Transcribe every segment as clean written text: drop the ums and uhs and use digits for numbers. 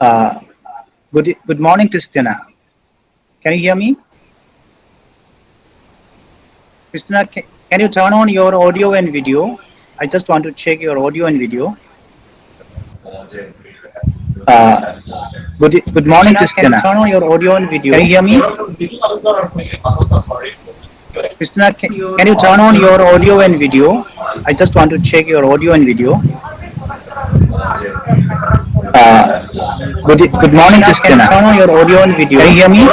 Uh, good morning, Christina. Can you hear me? Christina, can you turn on your audio and video? I just want to check your audio and video. Uh, good morning, Christina, can you Christina. turn on your audio and video? Can you hear me? Christina, can you turn on your audio and video? I just want to check your audio and video. Uh, good morning, Christina, can you Christina. turn on your audio and video? Can you hear me?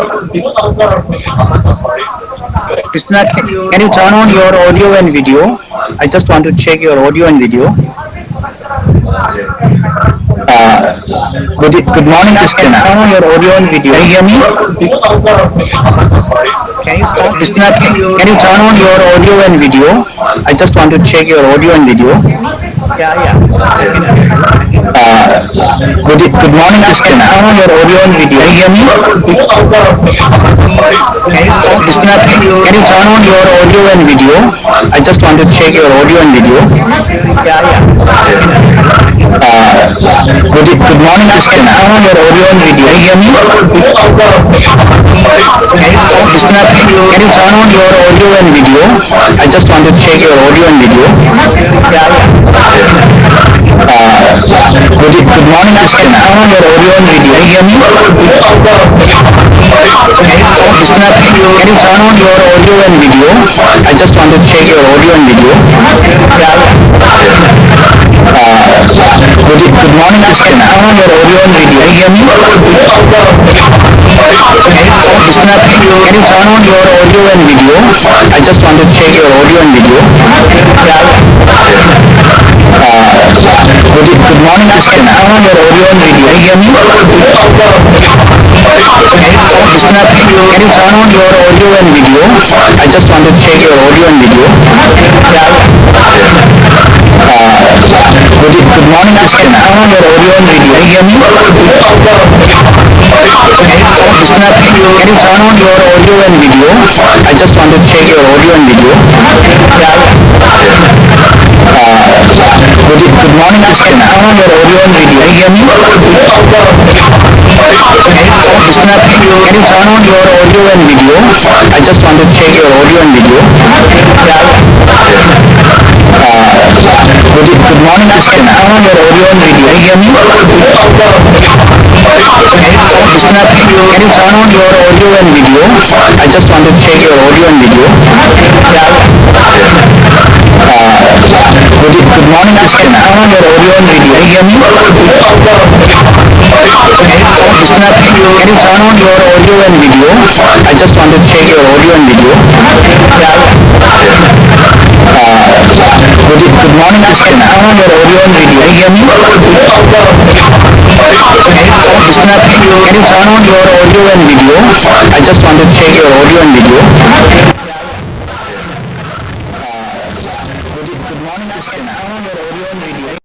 Christina, can you turn on your audio and video? I just want to check your audio and video. Uh, good morning, Christina, can you Christina. turn on your audio and video? Can you hear me? Can you start Christina, speaking? can you turn on your audio and video? I just want to check your audio and video. Yeah, yeah, I can hear you. Uh, good morning, Christina, can you Christina. turn on your audio and video? Can you hear me? Can you start Christina, speaking? can you turn on your audio and video? I just want to check your audio and video. Yeah, yeah, I can hear you. Good morning, Christina, Christina. can you turn on your audio and Can video? you hear me? Can you start Christina, speaking? can you turn on your audio and video? I just want to check your audio and video. Yeah, yeah, I can hear you. Good morning, Christina, Christina. can you turn on your audio and Can video? you hear me? Can you start Christina, speaking? can you turn on your audio and video? I just want to check your audio and video. Yeah, yeah, I can hear you. Good morning, Christina, Christina. can you turn on your audio and Can video? you hear me? Can you start Christina, speaking? can you turn on your audio and video? I just want to check your audio and video. Yeah, yeah, I can hear you. Good morning, Christina, can Christina. you turn on your audio and Can video? you hear me? Can you start Christina, can you speaking? turn on your audio and video? I just want to check your audio and video. Yeah, yeah, I can hear you. Good morning, Christina, can Christina. you turn on your audio and Can video? you hear me? Can you start Christina, can you speaking? turn on your audio and video? I just want to check your audio and video. Yeah, yeah, I can hear you. Good morning, Christina, Christina. can you turn on your audio and Can video? you hear me? Can you start Christina, can you speaking? turn on your audio and video? I just want to check your audio and video. Yeah, yeah, I can hear you. Good morning, Christina, can Christina. you turn on your audio and Can video? you hear me? Can you start Christina, can you speaking? turn on your audio and video? I just want to check your audio and video. Yeah, yeah, I can hear you. Good morning, Christina, can Christina. you turn on your audio and Can video? you hear me? Can you start Christina, can you turn on speaking? your audio and video? I just want to check your audio and video. Yeah, yeah, I can hear you. Good morning, Christina, Christina. can you turn on your audio and Can you video? hear me? Can you start Christina, can you turn on your audio and video? I just want to check your audio and video. Yeah, yeah, I can hear you. Good morning, Christina, can Christina. you turn on your audio and video?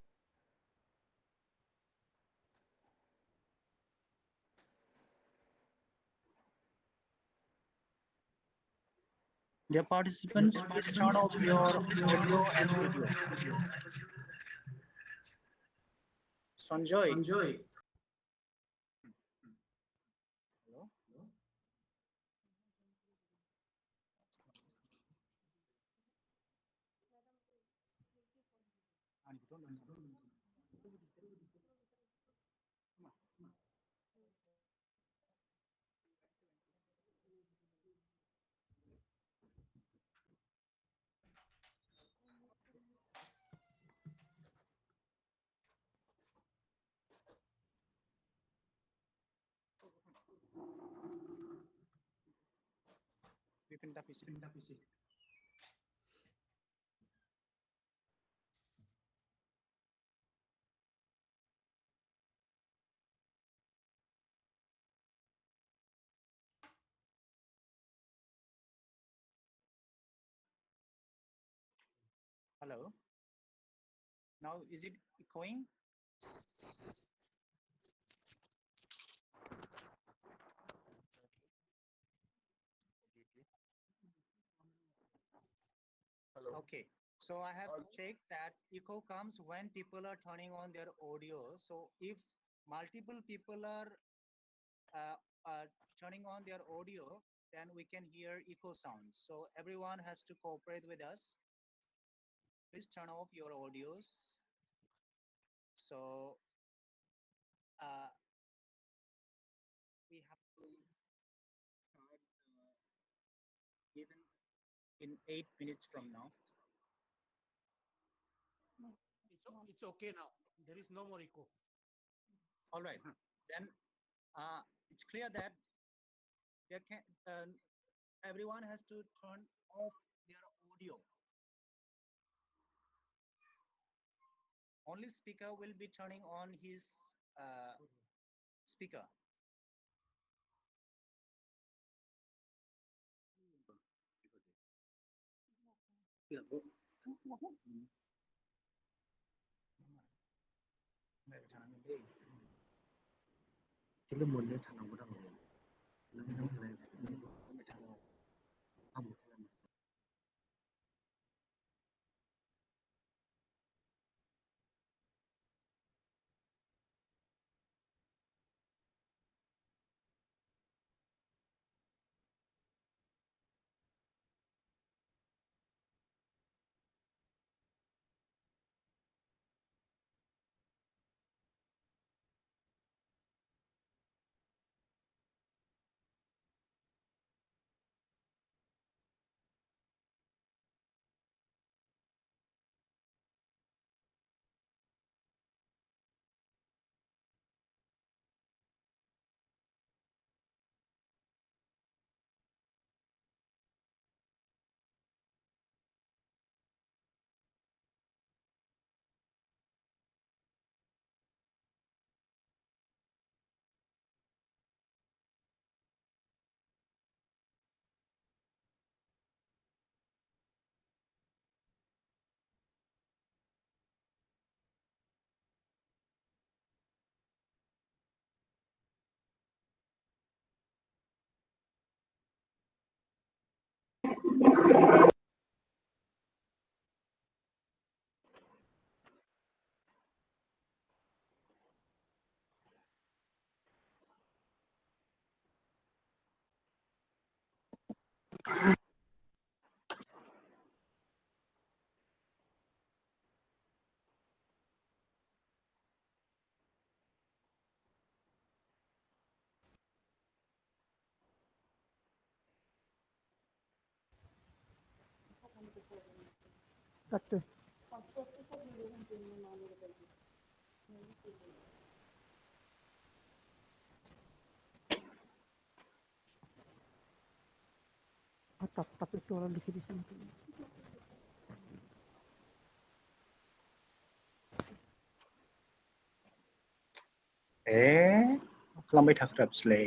Dear participants, please turn off your audio and video. Sanjoy. Hello? Pindah PC. Hello. Now is it echoing? Okay. So I have checked that echo comes when people are turning on their audio. So if multiple people are turning on their audio, then we can hear echo sounds. So everyone has to cooperate with us. Please turn off your audios. So we have to start even in 8 minutes from now. It's okay now. There is no more echo. All right. Then it's clear that there can, everyone has to turn off their audio. Only speaker will be turning on his speaker. Cái lúc muốn lên thằng nào cũng đang ngồi. Nó này nó thằng nào không. Cut. Tapi itu orang di sini. खालामबाय थाग्राबसलै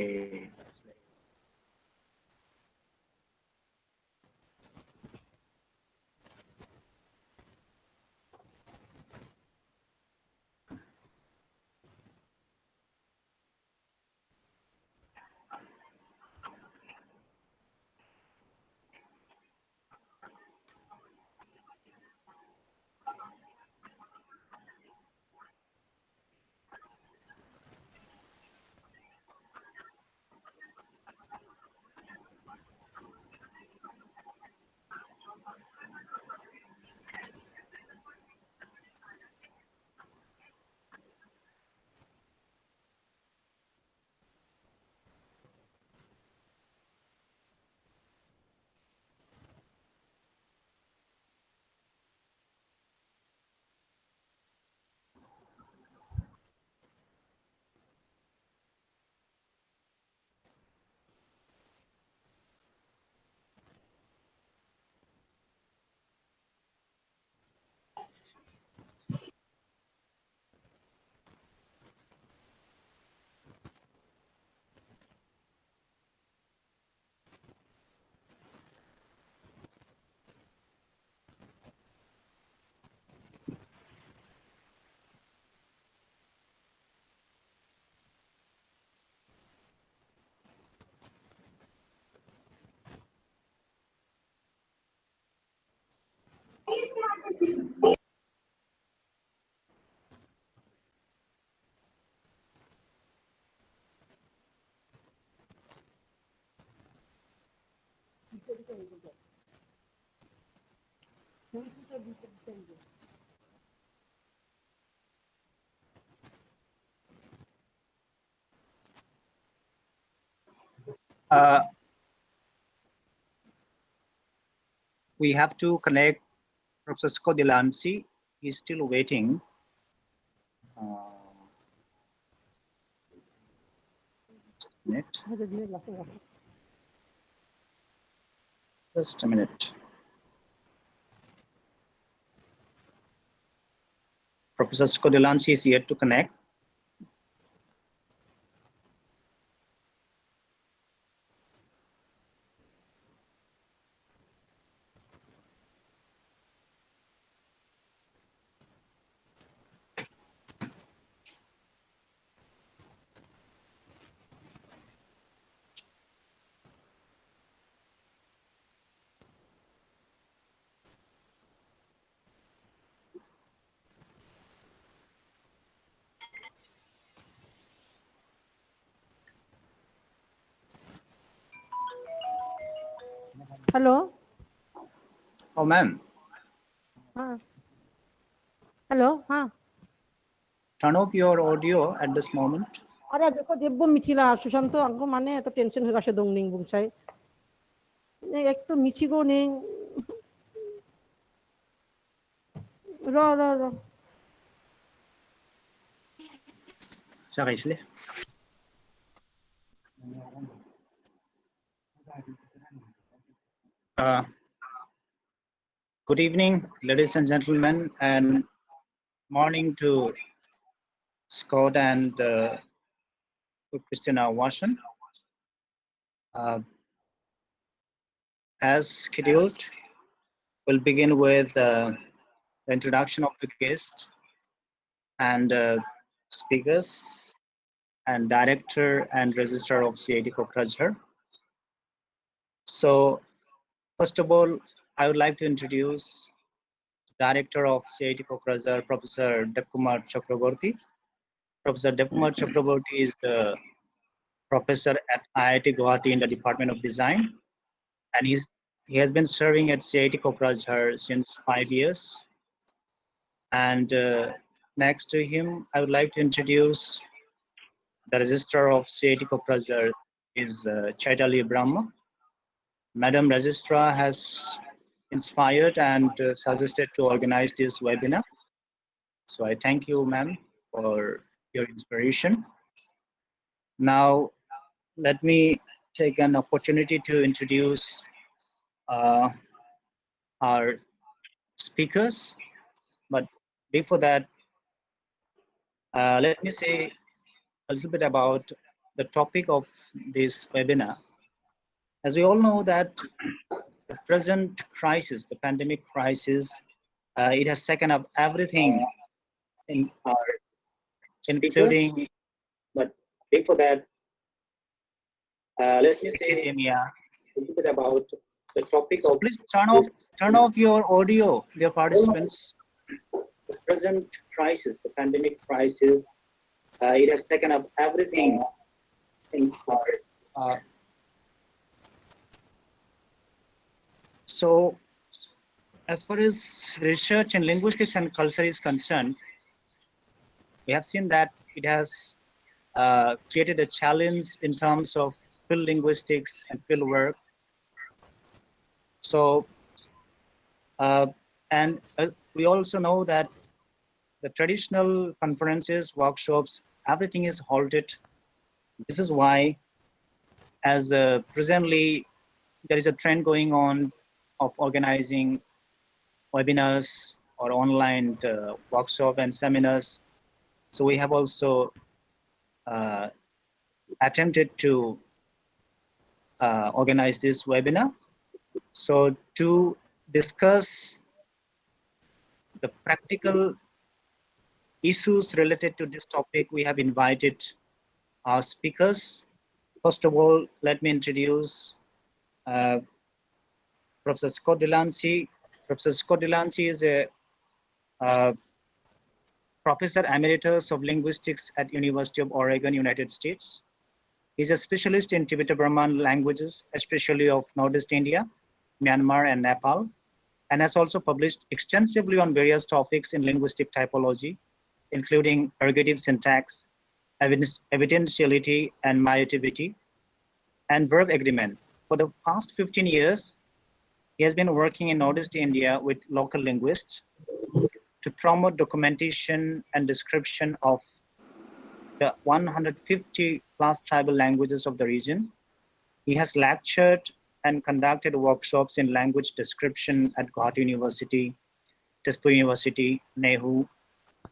Uh, we have to connect Professor Scott Delancey. He's still waiting. Just a minute. Professor Scott Delancey is yet to connect. Hello. Oh, ma'am. Hello. Huh. Turn off your audio at this moment. Are देखो देब्बो मिथिला सुशांत अंको माने तो tension हो गासे दंनिं बुंसाय एक तो मिथिगो नें र जागायसैलै good evening, ladies and gentlemen, and morning to Scott and to Christina Wasson. As scheduled, we'll begin with the introduction of the guest and speakers and director and registrar of CIT Kokrajhar. So, first of all, I would like to introduce Director of CIT Kokrajhar, Professor Devkumar Chakraborty. Professor Devkumar Chakraborty is the professor at IIT Guwahati in the Department of Design, and he has been serving at CIT Kokrajhar since 5 years. And next to him, I would like to introduce the registrar of CIT Kokrajhar is Chaitali Brahma. Madam Registrar has inspired and suggested to organize this webinar. So I thank you, ma'am, for your inspiration. Now, let me take an opportunity to introduce our speakers. But before that, let me say a little bit about the topic of this webinar. As we all know that the present crisis, the pandemic crisis, it has taken up everything in our, including, but before that, let me say academia, a little bit about the topic. So please turn off your audio, dear participants. The present crisis, the pandemic crisis, it has taken up everything in our. So, as far as research in linguistics and culture is concerned, we have seen that it has created a challenge in terms of field linguistics and field work. So, we also know that the traditional conferences, workshops, everything is halted. This is why, as presently, there is a trend going on of organizing webinars or online workshop and seminars. So we have also attempted to organize this webinar. So to discuss the practical issues related to this topic, we have invited our speakers. First of all, let me introduce Professor Scott Delancey. Professor Scott Delancey is a Professor Emeritus of Linguistics at University of Oregon, United States. He's a specialist in Tibeto-Burman languages, especially of Northeast India, Myanmar, and Nepal, and has also published extensively on various topics in linguistic typology, including ergative syntax, evidentiality and myotivity, and verb agreement. For the past 15 years, he has been working in Northeast India with local linguists to promote documentation and description of the 150 plus tribal languages of the region. He has lectured and conducted workshops in language description at Guwahati University, Tezpur University, Nehu,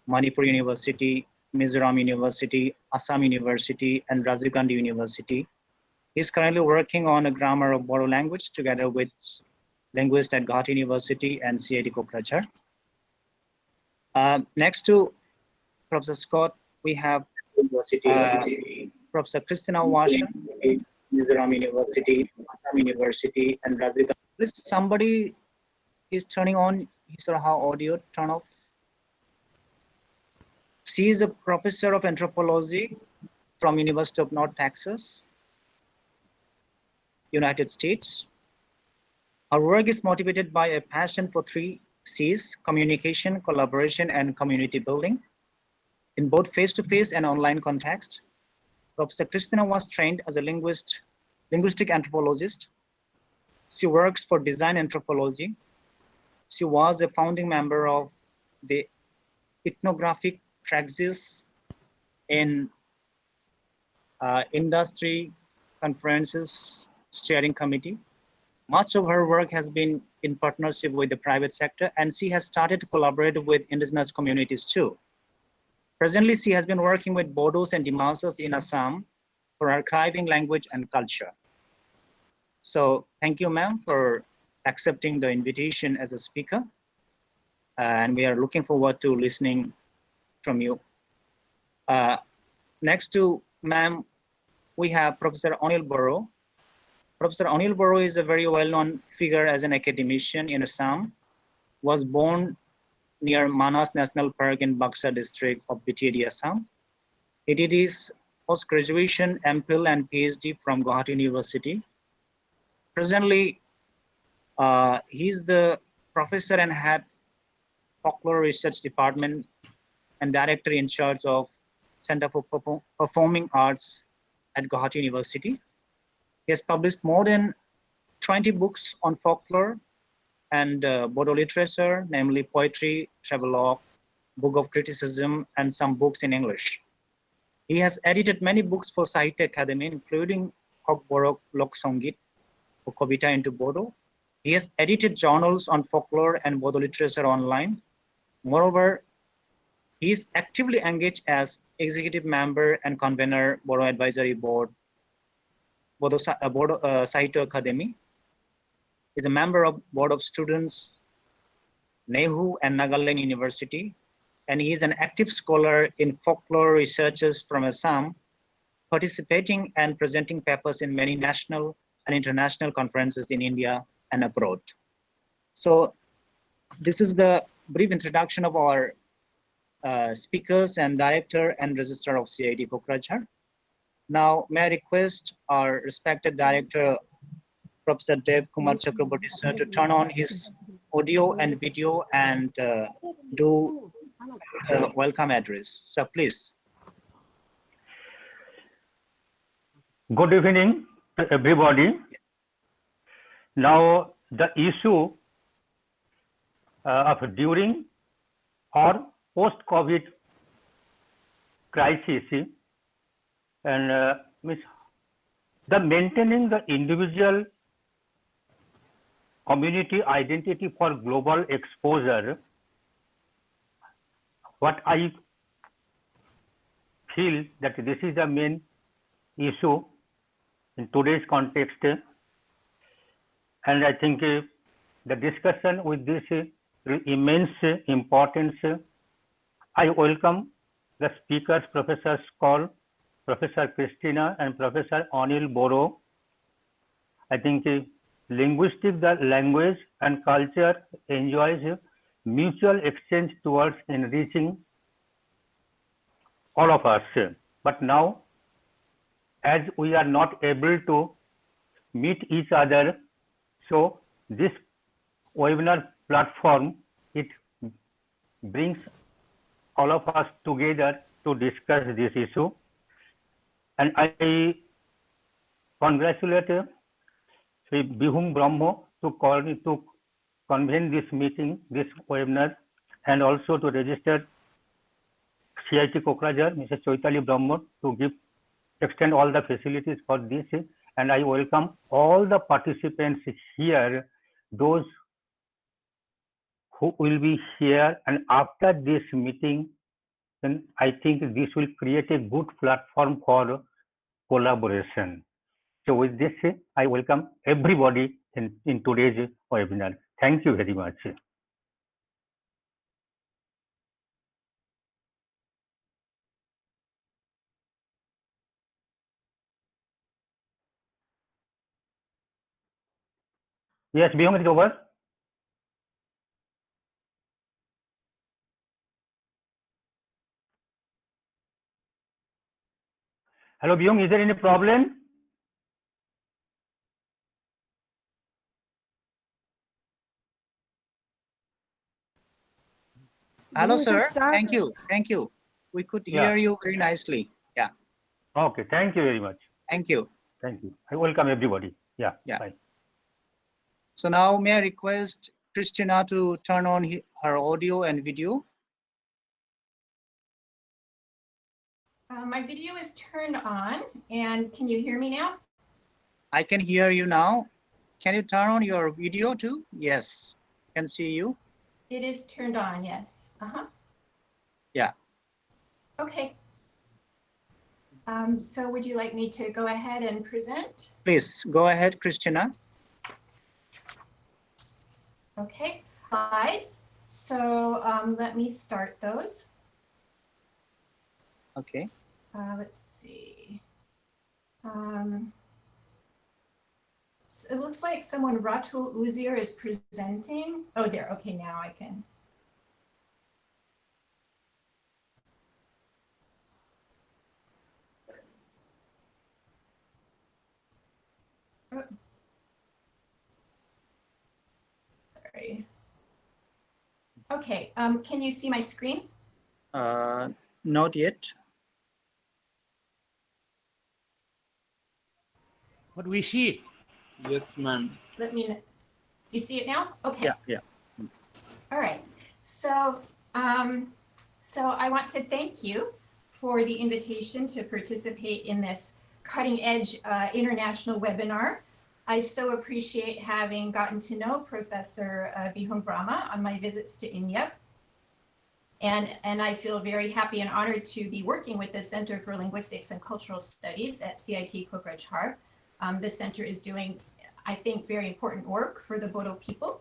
Manipur University, Mizoram University, Assam University, and Rajiv Gandhi University. He's currently working on a grammar of Bodo language together with linguists at Guwahati University and CIT Kokrajhar. Next to Professor Scott, we have Professor Christina Washa, Mizoram University, Assam University, and Rajiv Gandhi. Please, somebody is turning on his or her audio, turn off. She is a professor of anthropology from University of North Texas, United States. Her work is motivated by a passion for 3 C's: communication, collaboration, and community building in both face-to-face and online context. Professor Christina was trained as a linguistic anthropologist. She works for design anthropology. She was a founding member of the ethnographic praxis in industry conferences steering committee. Much of her work has been in partnership with the private sector, and she has started to collaborate with indigenous communities too. Presently, she has been working with Bodos and Dimasas in Assam for archiving language and culture. So thank you, ma'am, for accepting the invitation as a speaker. And we are looking forward to listening from you. Next to ma'am, we have Professor Anil Barrow. Professor Anil Barrow is a very well-known figure as an academician in Assam. Was born near Manas National Park in Buxa district of BTAD, Assam. He did his post-graduation, MPhil and PhD from Guwahati University. Presently, he's the professor and head folklore research department and director in charge of Center for Performing Arts at Guwahati University. He has published more than 20 books on folklore and Bodo literature, namely poetry, travelogue, book of criticism, and some books in English. He has edited many books for Sahitya Academy, including Kok Borok Lok Songit, for Kobita into Bodo. He has edited journals on folklore and Bodo literature online. Moreover, he is actively engaged as executive member and convener Bodo Advisory Board, Bodo Sahitya Academy. He is a member of Board of Students, Nehu and Nagaland University, and he is an active scholar in folklore researches from Assam, participating and presenting papers in many national and international conferences in India and abroad. So this is the brief introduction of our speakers and director and registrar of CIT Kokrajhar. Now, may I request our respected director, Professor Dev Kumar Chakraborty sir, to turn on his audio and video and do a welcome address. So please. Good evening to everybody. Now, the issue of during or post-COVID crisis and the maintaining the individual community identity for global exposure. What I feel that this is the main issue in today's context, and I think the discussion with this immense importance. I welcome the speakers, Professor Scott, Professor Christina, and Professor Anil Barrow. I think linguistic, the language and culture enjoys mutual exchange towards enriching all of us. But now, as we are not able to meet each other, so this webinar platform, it brings all of us together to discuss this issue. And I congratulate Sri Bihung Brahmo to convene this meeting, this webinar, and also to register CIT Kokrajhar, Mrs. Chaitali Brahmo, to extend all the facilities for this. And I welcome all the participants here, those who will be here, and after this meeting, then I think this will create a good platform for collaboration. So with this, I welcome everybody in today's webinar. Thank you very much. Yes, Bihung, it is over. Hello, Bihung, is there any problem? Hello, You can sir. start. Thank you. Thank you. We could Yeah. hear you very nicely. Yeah. Okay, thank you very much. Thank you. Thank you. I welcome everybody. Yeah, Yeah. bye. So now may I request Christina to turn on her audio and video? My video is turned on, and can you hear me now? I can hear you now. Can you turn on your video too? Yes, can see you. It is turned on, yes. Yeah. Okay. So would you like me to go ahead and present? Please go ahead, Christina. Okay, slides. So let me start those. Okay. Let's see. So it looks like someone, Ratul Uzier, is presenting. Oh, there. Okay, now I can. Oh. Sorry. Okay, can you see my screen? Not yet. But we see it. Yes, ma'am. Let me, you see it now? Okay. Yeah, yeah. All right. So, so I want to thank you for the invitation to participate in this cutting edge international webinar. I so appreciate having gotten to know Professor Bihung Brahma on my visits to India. And I feel very happy and honored to be working with the Center for Linguistics and Cultural Studies at CIT Kokrajhar. This center is doing, I think, very important work for the Bodo people.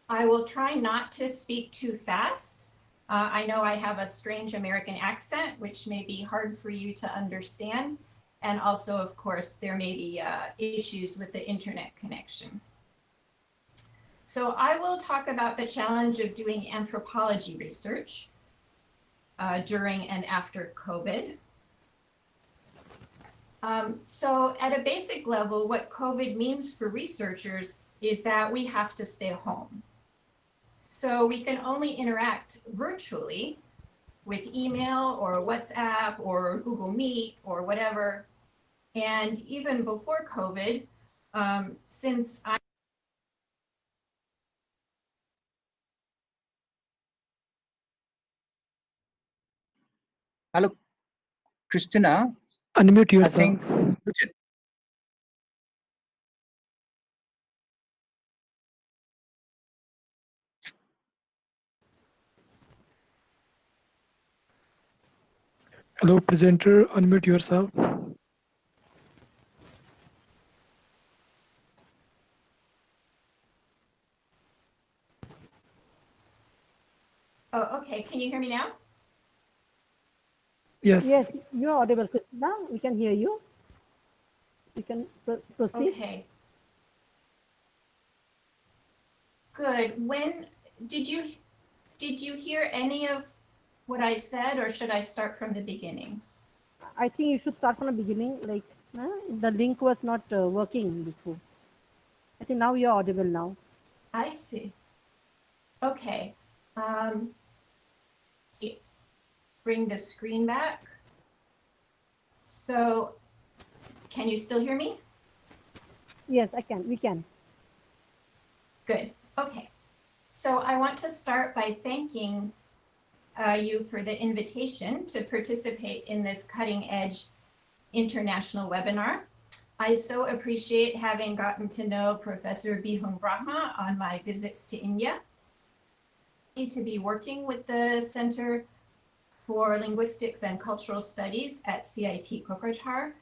I will try not to speak too fast. I know I have a strange American accent, which may be hard for you to understand. And also, of course, there may be issues with the internet connection. So I will talk about the challenge of doing anthropology research during and after COVID. So at a basic level, what COVID means for researchers is that we have to stay home. So we can only interact virtually with email or WhatsApp or Google Meet or whatever. And even before COVID, since I Hello, Christina. Unmute I yourself. think. Hello, presenter. Unmute yourself. Oh, okay. Can you hear me now? Yes. Yes, you're audible, Christina. We can hear you. You can proceed. Okay. Good. When did you hear any of what I said, or should I start from the beginning? I think you should start from the beginning. Like the link was not working before. I think now you're audible now. I see. Okay. See, bring the screen back. So can you still hear me? Yes, I can. We can. Good. Okay. So I want to start by thanking you for the invitation to participate in this cutting edge international webinar. I so appreciate having gotten to know Professor Bihung Brahma on my visits to India. To be working with the Center for Linguistics and Cultural Studies at CIT Kokrajhar.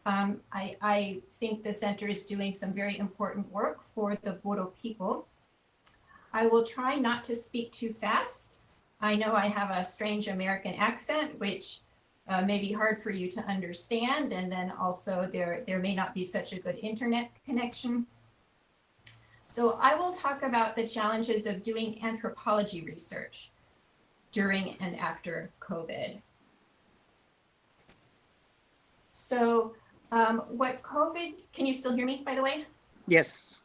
I think the center is doing some very important work for the Bodo people. I will try not to speak too fast. I know I have a strange American accent, which may be hard for you to understand, and then also there may not be such a good internet connection. So I will talk about the challenges of doing anthropology research during and after COVID. So what COVID, can you still hear me, by the way? Yes.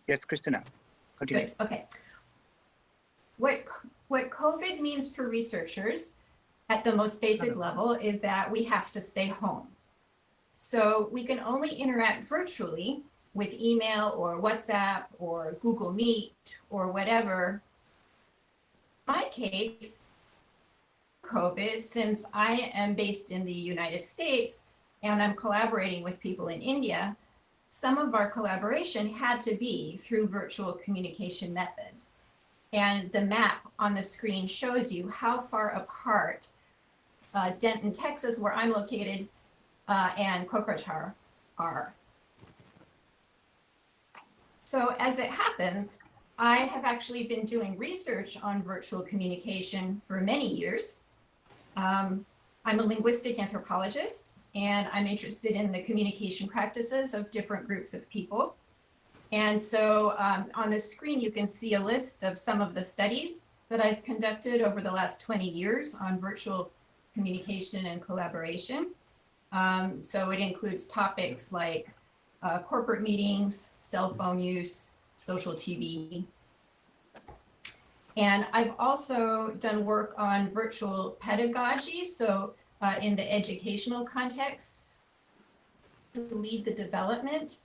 Yes, Christina. Continue. Good, okay. What COVID means for researchers at the most basic level is that we have to stay home. So we can only interact virtually with email or WhatsApp or Google Meet or whatever. In my case, COVID, since I am based in the United States and I'm collaborating with people in India, some of our collaboration had to be through virtual communication methods. And the map on the screen shows you how far apart Denton, Texas, where I'm located, and Kokrajhar are. So as it happens, I have actually been doing research on virtual communication for many years. I'm a linguistic anthropologist, and I'm interested in the communication practices of different groups of people. And so on the screen, you can see a list of some of the studies that I've conducted over the last 20 years on virtual communication and collaboration. So it includes topics like corporate meetings, cell phone use, social TV. And I've also done work on virtual pedagogy. So in the educational context, to lead the development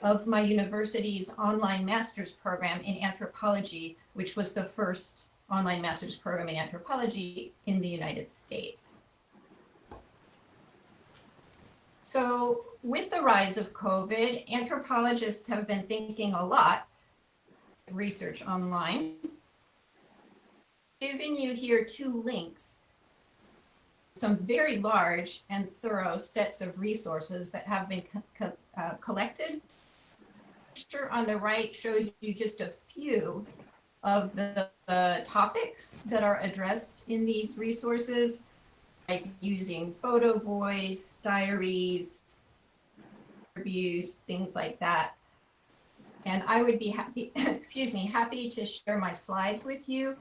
of my university's online master's program in anthropology, which was the first online master's program in anthropology in the United States. So with the rise of COVID, anthropologists have been thinking a lot research online. Giving you here two links, some very large and thorough sets of resources that have been collected. The picture on the right shows you just a few of the topics that are addressed in these resources, like using photo voice, diaries, reviews, things like that. And I would be happy, excuse me, happy to share my slides with you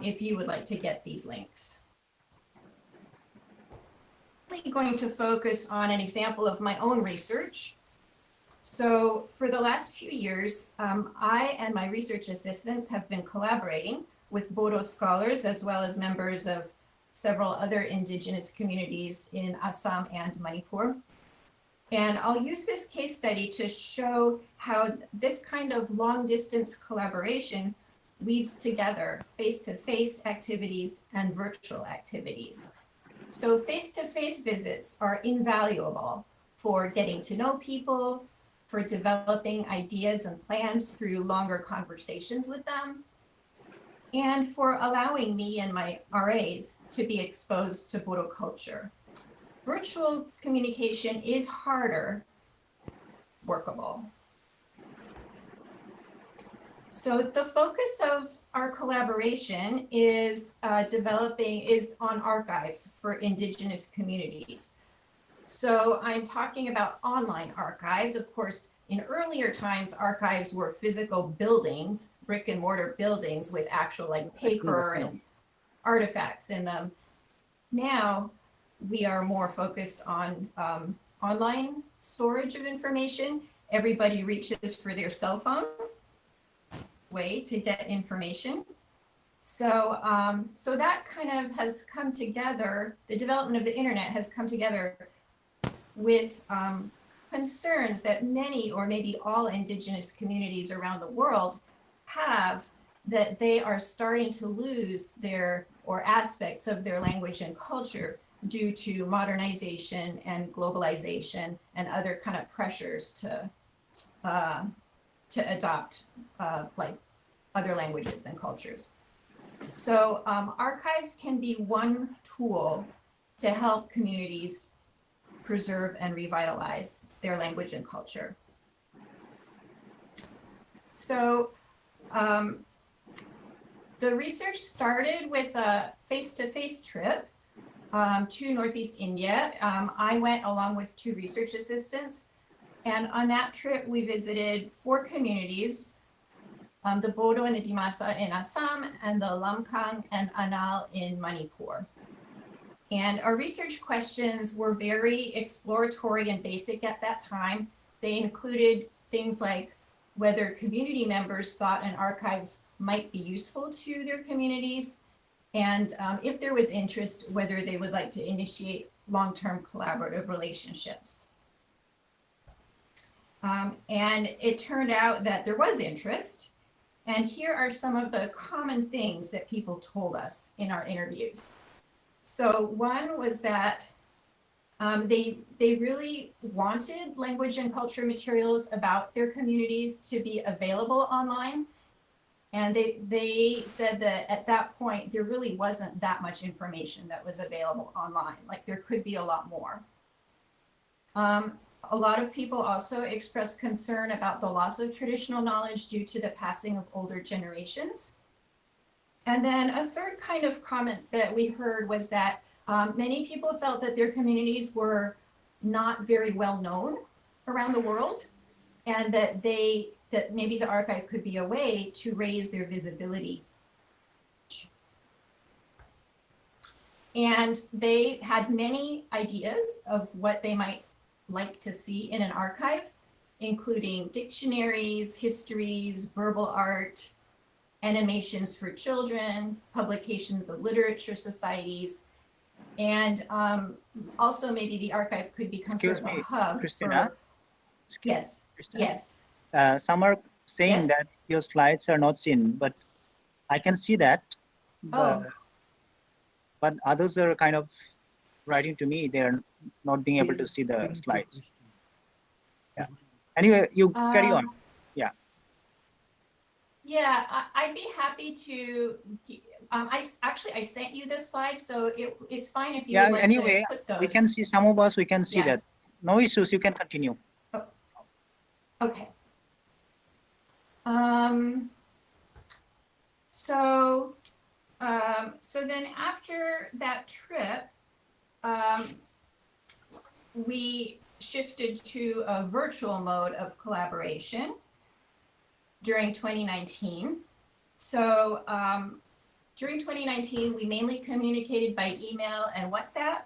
if you would like to get these links. I'm going to focus on an example of my own research. So for the last few years, I and my research assistants have been collaborating with Bodo scholars as well as members of several other indigenous communities in Assam and Manipur. And I'll use this case study to show how this kind of long distance collaboration weaves together face-to-face activities and virtual activities. So face-to-face visits are invaluable for getting to know people, for developing ideas and plans through longer conversations with them, and for allowing me and my RAs to be exposed to Bodo culture. Virtual communication is harder, workable. So the focus of our collaboration is on archives for indigenous communities. So I'm talking about online archives. Of course, in earlier times, archives were physical buildings, brick and mortar buildings with actual like paper and artifacts in them. Now we are more focused on online storage of information. everybody reaches for their cell phone way to get information. So, so that kind of has come together, the development of the internet has come together with concerns that many or maybe all indigenous communities around the world have, that they are starting to lose their, or aspects of their language and culture due to modernization and globalization and other kind of pressures to adopt like other languages and cultures. So archives can be one tool to help communities preserve and revitalize their language and culture. So the research started with a face-to-face trip to Northeast India. I went along with 2 research assistants, and on that trip we visited 4 communities, the Bodo and the Dimasa in Assam, and the Lamkang and Anal in Manipur. And our research questions were very exploratory and basic at that time. They included things like whether community members thought an archive might be useful to their communities, and if there was interest, whether they would like to initiate long-term collaborative relationships. And it turned out that there was interest. And here are some of the common things that people told us in our interviews. So one was that they really wanted language and culture materials about their communities to be available online. And they said that at that point, there really wasn't that much information that was available online. Like there could be a lot more. A lot of people also expressed concern about the loss of traditional knowledge due to the passing of older generations. And then a third kind of comment that we heard was that many people felt that their communities were not very well known around the world, and that maybe the archive could be a way to raise their visibility. And they had many ideas of what they might like to see in an archive, including dictionaries, histories, verbal art, animations for children, publications of literature societies, and also maybe the archive could become sort of a hub. Christina? Yes, Christina? yes. Some are saying Yes. that your slides are not seen, but I can see that. Oh. But others are kind of writing to me, they're not being able to see the slides. Yeah. Anyway, you carry on. Yeah. Yeah, I'd be happy to. I sent you the slide, so it's fine if you Yeah. would like Anyway, to put those. we can see some of us. We can see Yeah. that. No issues. You can continue. Okay. So then after that trip, we shifted to a virtual mode of collaboration during 2019. So during 2019, we mainly communicated by email and WhatsApp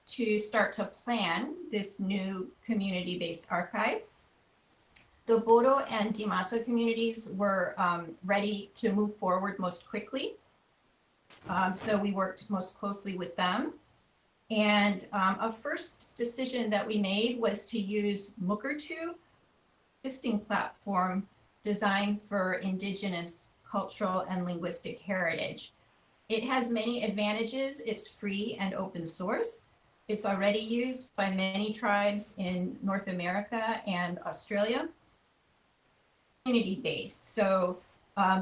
to start to plan this new community-based archive. The Bodo and Dimasa communities were ready to move forward most quickly. So we worked most closely with them. And a first decision that we made was to use Mukurtu, listing platform designed for Indigenous cultural and linguistic heritage. It has many advantages. It's free and open source. It's already used by many tribes in North America and Australia. Community-based. So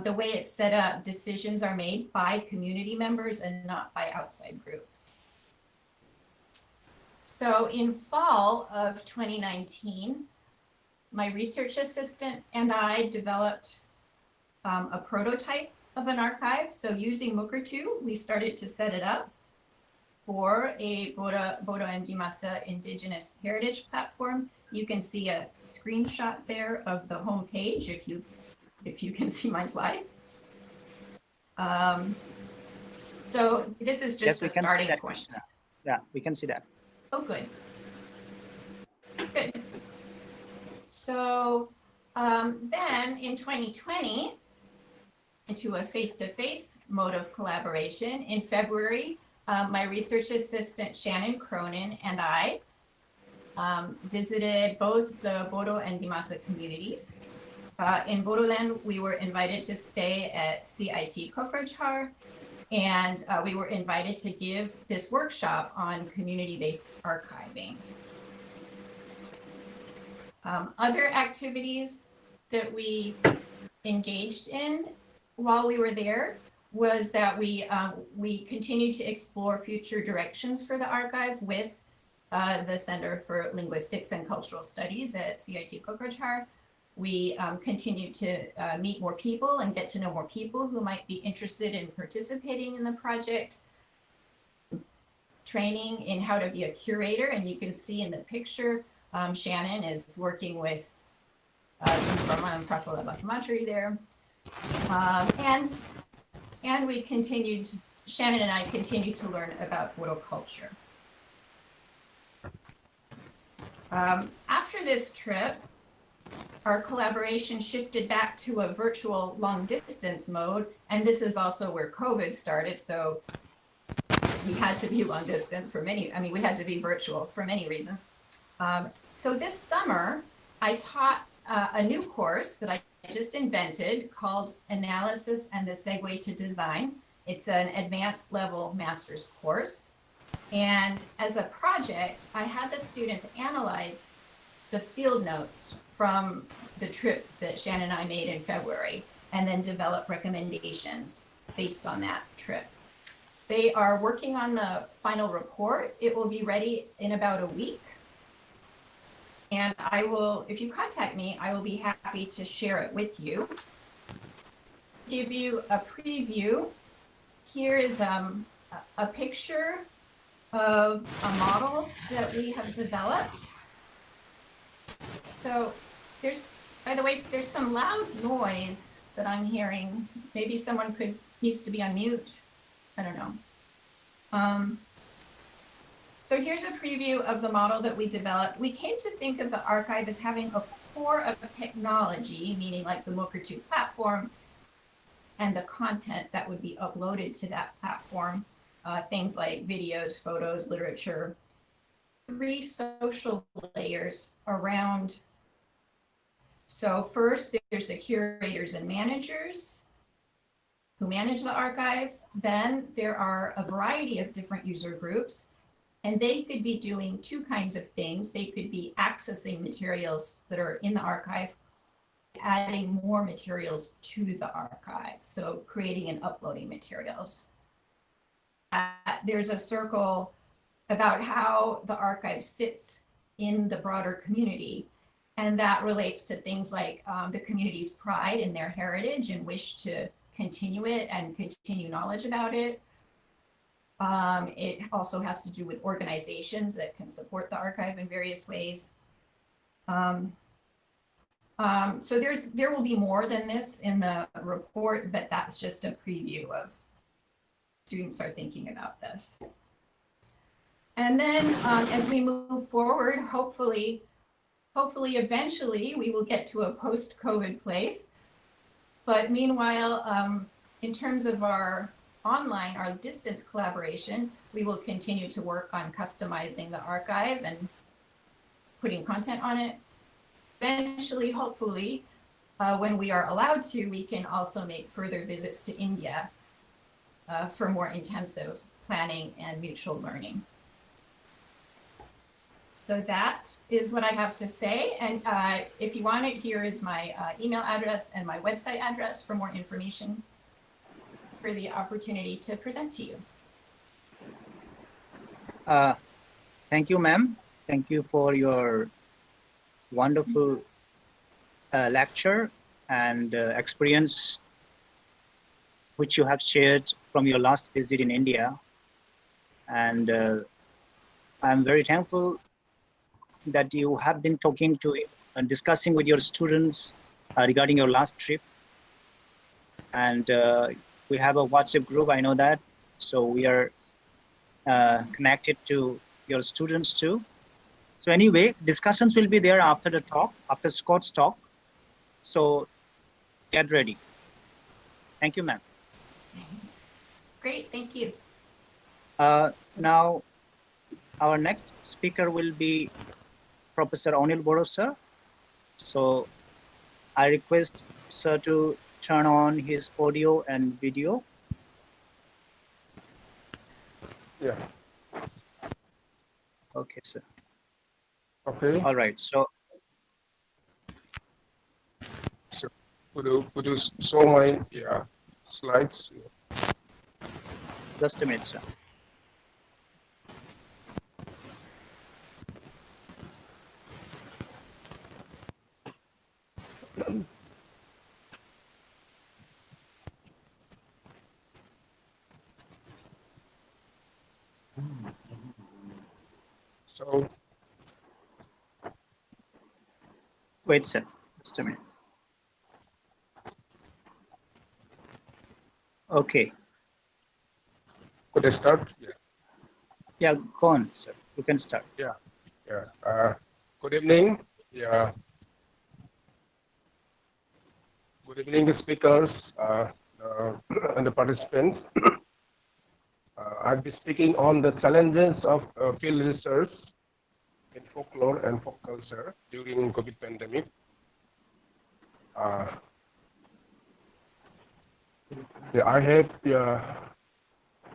the way it's set up, decisions are made by community members and not by outside groups. So in fall of 2019, my research assistant and I developed a prototype of an archive. So using Mukurtu, we started to set it up for a Bodo and Dimasa Indigenous Heritage platform. You can see a screenshot there of the home page if you can see my slides. So this is just a starting point. Christina. Yeah, we can see that. Oh, good. Good. So then in 2020, into a face-to-face mode of collaboration, in February, my research assistant Shannon Cronin and I visited both the Bodo and Dimasa communities. In Bodoland, we were invited to stay at CIT Kokrajhar, and we were invited to give this workshop on community-based archiving. Other activities that we engaged in while we were there was that we continued to explore future directions for the archive with the Center for Linguistics and Cultural Studies at CIT Kokrajhar. We continued to meet more people and get to know more people who might be interested in participating in the project. Training in how to be a curator, and you can see in the picture, Shannon is working with and Prafula Basmatri there. And we continued, Shannon and I continued to learn about Bodo culture. After this trip, our collaboration shifted back to a virtual long distance mode. And this is also where COVID started. So we had to be long distance for many, we had to be virtual for many reasons. So this summer, I taught a new course that I just invented called Analysis and the Segue to Design. It's an advanced level master's course. And as a project, I had the students analyze the field notes from the trip that Shannon and I made in February, and then develop recommendations based on that trip. They are working on the final report. It will be ready in about a week. And I will, if you contact me, I will be happy to share it with you. Give you a preview. Here is a picture of a model that we have developed. So there's, by the way, there's some loud noise that I'm hearing. Maybe someone needs to be on mute. I don't know. So here's a preview of the model that we developed. We came to think of the archive as having a core of technology, meaning like the Mokritu platform and the content that would be uploaded to that platform, things like videos, photos, literature. 3 social layers around. So first, there's the curators and managers who manage the archive. Then there are a variety of different user groups, and they could be doing 2 kinds of things. They could be accessing materials that are in the archive, adding more materials to the archive, so creating and uploading materials. There's a circle about how the archive sits in the broader community, and that relates to things like the community's pride in their heritage and wish to continue it and continue knowledge about it. It also has to do with organizations that can support the archive in various ways. So there will be more than this in the report, but that's just a preview of students are thinking about this. And then as we move forward, hopefully eventually we will get to a post-COVID place. But meanwhile, in terms of our distance collaboration, we will continue to work on customizing the archive and putting content on it. Eventually, hopefully, when we are allowed to, we can also make further visits to India for more intensive planning and mutual learning. So that is what I have to say. And if you want it, here is my email address and my website address for more information, for the opportunity to present to you. Thank you, ma'am. Thank you for your wonderful lecture and experience which you have shared from your last visit in India. And I'm very thankful that you have been talking to and discussing with your students regarding your last trip. And we have a WhatsApp group, I know that. So we are connected to your students too. So anyway, discussions will be there after the talk, after Scott's talk. So get ready. Thank you, ma'am. Great, thank you. Now, our next speaker will be Professor Anil Barrow, sir. So I request sir to turn on his audio and video. Yeah. Okay, sir. Okay. All right. So So could you show my slides? just a minute, sir. So Wait, sir. Just a minute. Okay. could I start? Yeah. Yeah, go on, sir. You can start. Yeah. Yeah. Good evening. Yeah. Good evening, the speakers and the participants. I'll be speaking on the challenges of field research in folklore and folk culture during COVID pandemic. Yeah, I have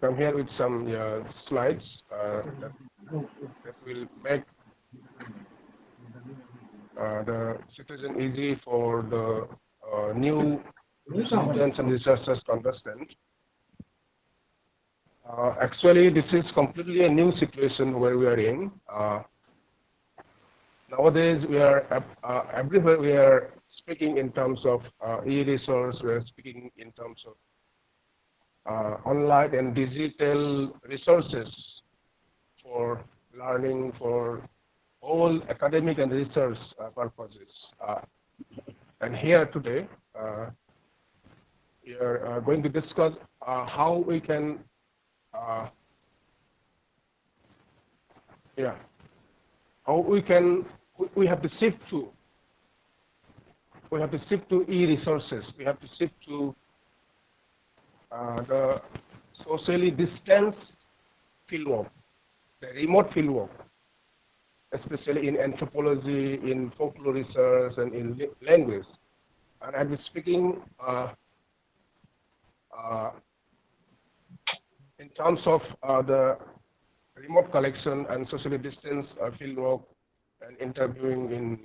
come here with some slides that will make the situation easy for the new students and researchers to understand. Actually, this is completely a new situation where we are in. Nowadays, we are everywhere we are speaking in terms of e-resource, we are speaking in terms of online and digital resources for learning, for all academic and research purposes. And here today, we are going to discuss how we can we have to shift to e-resources. We have to shift to the socially distanced fieldwork, the remote fieldwork, especially in anthropology, in folklore research, and in language. And I'll be speaking in terms of the remote collection and socially distanced fieldwork and interviewing in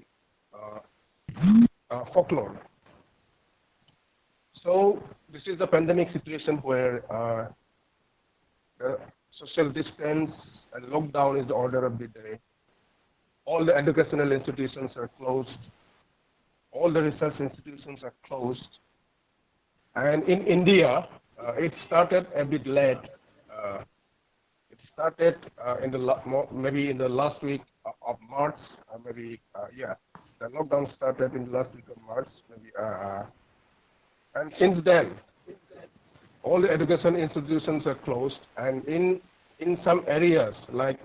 folklore. So this is the pandemic situation where the social distance and lockdown is the order of the day. All the educational institutions are closed. All the research institutions are closed. And in India, it started a bit late. It started maybe in the last week of March, the lockdown started in the last week of March, maybe. And since then, all the education institutions are closed, and in some areas like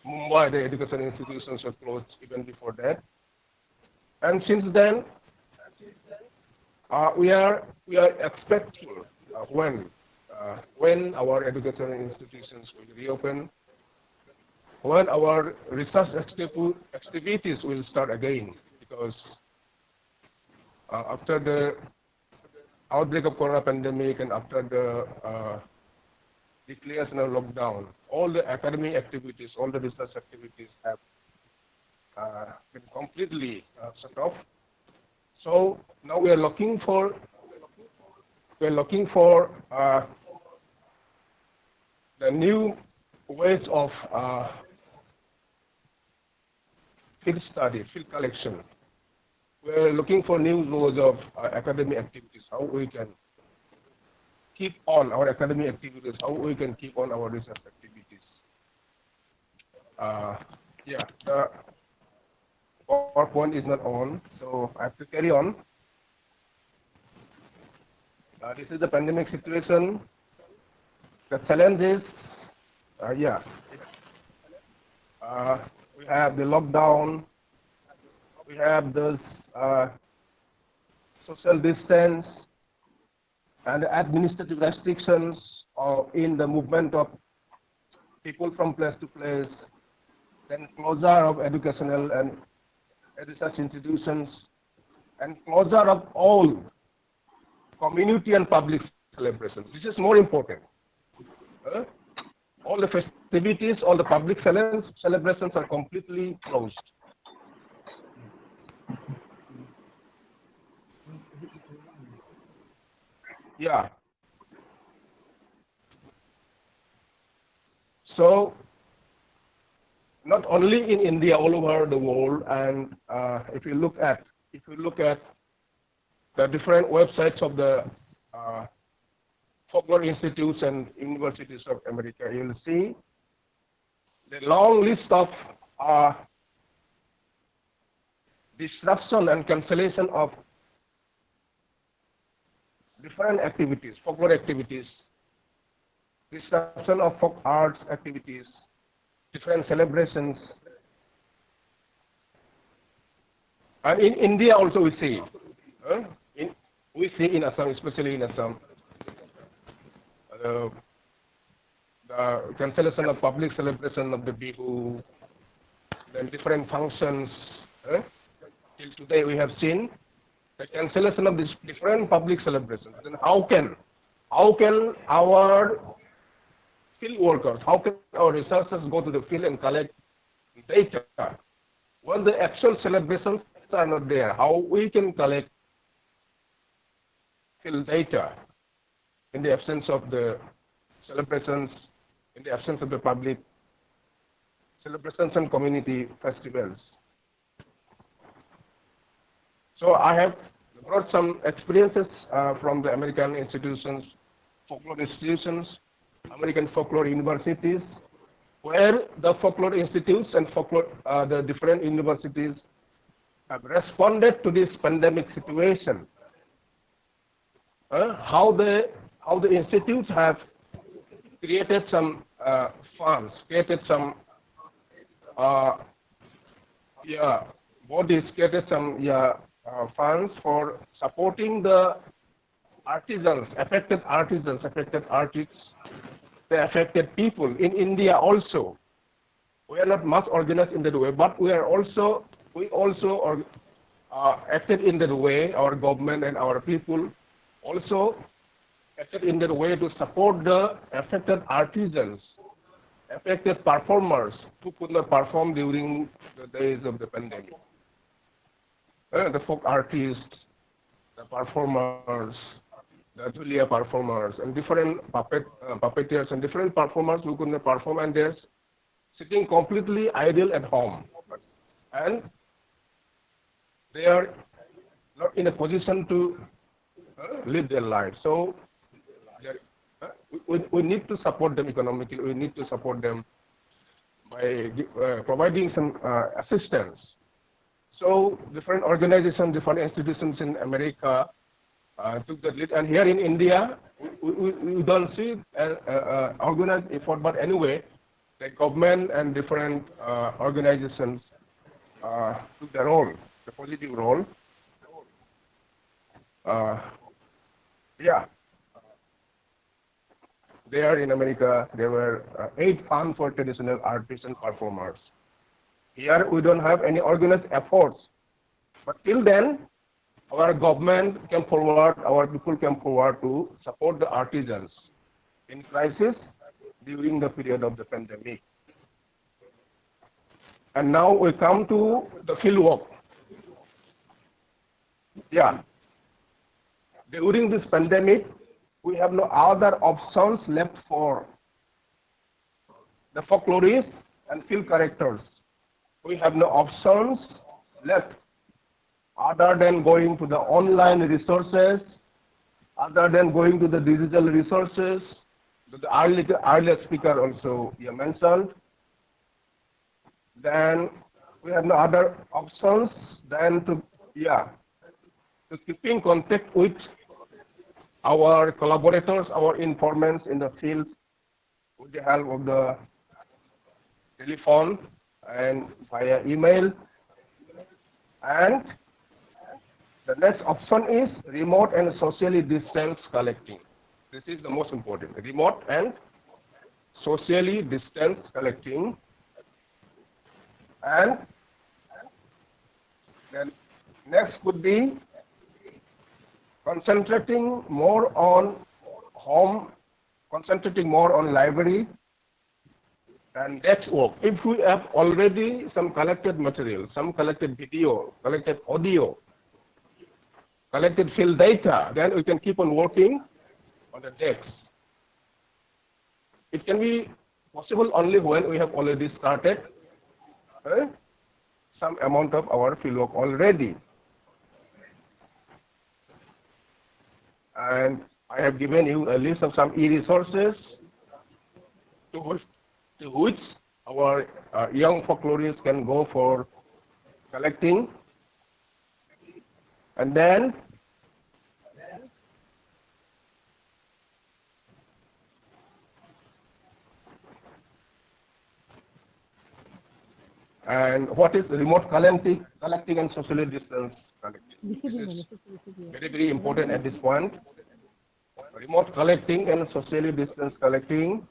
Mumbai, the education institutions were closed even before that. And since then, we are expecting when our educational institutions will reopen, when our research activities will start again, because after the outbreak of corona pandemic and after the declaration of lockdown, all the academic activities, all the research activities have been completely shut off. So now we are looking for the new ways of field study, field collection. We are looking for new ways of academic activities, how we can keep on our academic activities, how we can keep on our research activities. The PowerPoint is not on, so I have to carry on. This is the pandemic situation. The challenges, we have the lockdown, we have this social distance and administrative restrictions in the movement of people from place to place, then closure of educational and research institutions, and closure of all community and public celebrations. This is more important. All the festivities, all the public celebrations are completely closed. Yeah. So, not only in India, all over the world, and if you look at the different websites of the folklore institutes and universities of America, you'll see the long list of disruption and cancellation of different activities, folklore activities, disruption of folk arts activities, different celebrations. And in India also we see, in Assam, especially in Assam, the cancellation of public celebration of the Bihu, then different functions. Till today we have seen the cancellation of these different public celebrations. Then how can our field workers, how can our researchers go to the field and collect data when the actual celebrations are not there? How we can collect field data in the absence of the celebrations, in the absence of the public celebrations and community festivals? So I have brought some experiences from the American institutions, folklore institutions, American folklore universities, where the folklore institutes and folklore, the different universities have responded to this pandemic situation. How the institutes have created some funds, created some bodies, created some funds for supporting the artisans, affected artists, the affected people in India also. We are not much organized in that way, but we also acted in that way. Our government and our people also acted in that way to support the affected artisans, affected performers who could not perform during the days of the pandemic. The folk artists, the performers, the Julia performers, and different puppeteers and different performers who could not perform, and they're sitting completely idle at home. And they are not in a position to live their lives. So we need to support them economically. We need to support them by providing some assistance. So different organizations, different institutions in America took the lead. And here in India, we don't see organized effort, but anyway, the government and different organizations took the role, the positive role. There in America, there were 8 funds for traditional artists and performers. Here we don't have any organized efforts. But till then, our government came forward, our people came forward to support the artisans in crisis during the period of the pandemic. And now we come to the field work. During this pandemic, we have no other options left for the folklorists and field characters. We have no options left other than going to the online resources, other than going to the digital resources. The earlier speaker also mentioned. Then we have no other options than to keep in contact with our collaborators, our informants in the field with the help of the telephone and via email. And the next option is remote and socially distanced collecting. This is the most important, remote and socially distanced collecting. And then next could be concentrating more on library and desk work. If we have already some collected material, some collected video, collected audio, collected field data, then we can keep on working on the decks. It can be possible only when we have already started some amount of our fieldwork already. And I have given you a list of some e-resources to which our young folklorists can go for collecting. And then what is remote collecting and socially distanced collecting? This is very, very important at this point. Remote collecting and socially distanced collecting.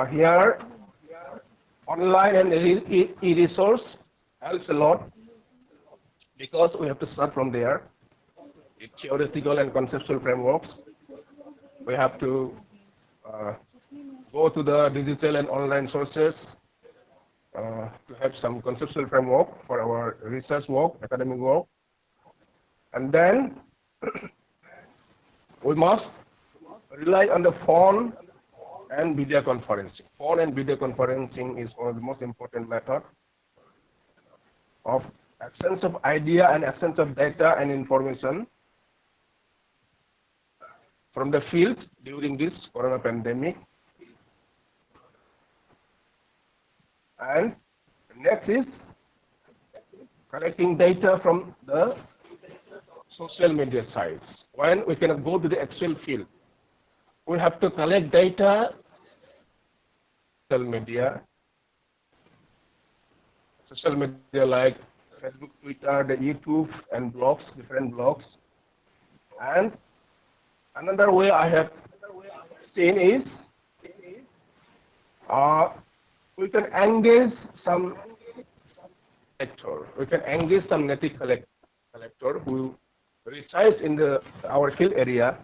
Here, online and e-resource helps a lot because we have to start from there. It's theoretical and conceptual frameworks. We have to go to the digital and online sources to have some conceptual framework for our research work, academic work. And then we must rely on the phone and video conferencing. Phone and video conferencing is one of the most important methods of exchange of idea and exchange of data and information from the field during this corona pandemic. And next is collecting data from the social media sites. When we cannot go to the actual field, we have to collect data, social media like Facebook, Twitter, the YouTube, and blogs, different blogs. And another way I have seen is we can engage some collector. We can engage some native collector who resides in our field area,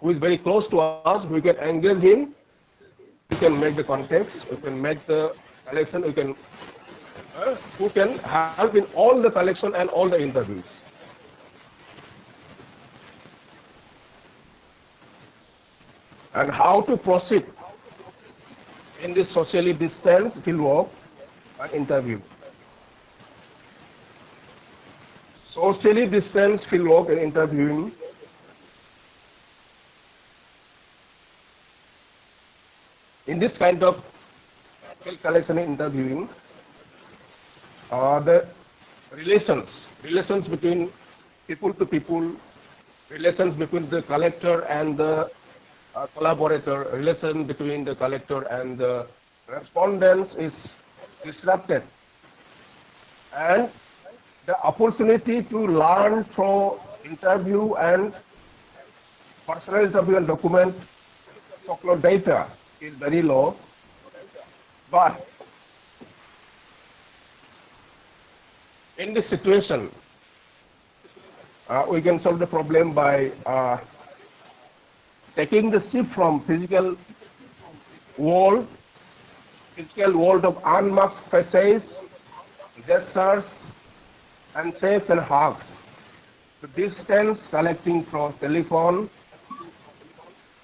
who is very close to us. We can engage him. We can make the context. We can make the collection. We can who can help in all the collection and all the interviews. And how to proceed in this socially distanced fieldwork and interview. Socially distanced fieldwork and interviewing in this kind of field collection and interviewing, the relations between people to people, relations between the collector and the collaborator, relation between the collector and the respondents is disrupted. And the opportunity to learn through interview and personal interview and document folklore data is very low. But in this situation, we can solve the problem by taking the shift from physical world of unmasked faces, gestures, and shapes and hugs, to distance collecting from telephone.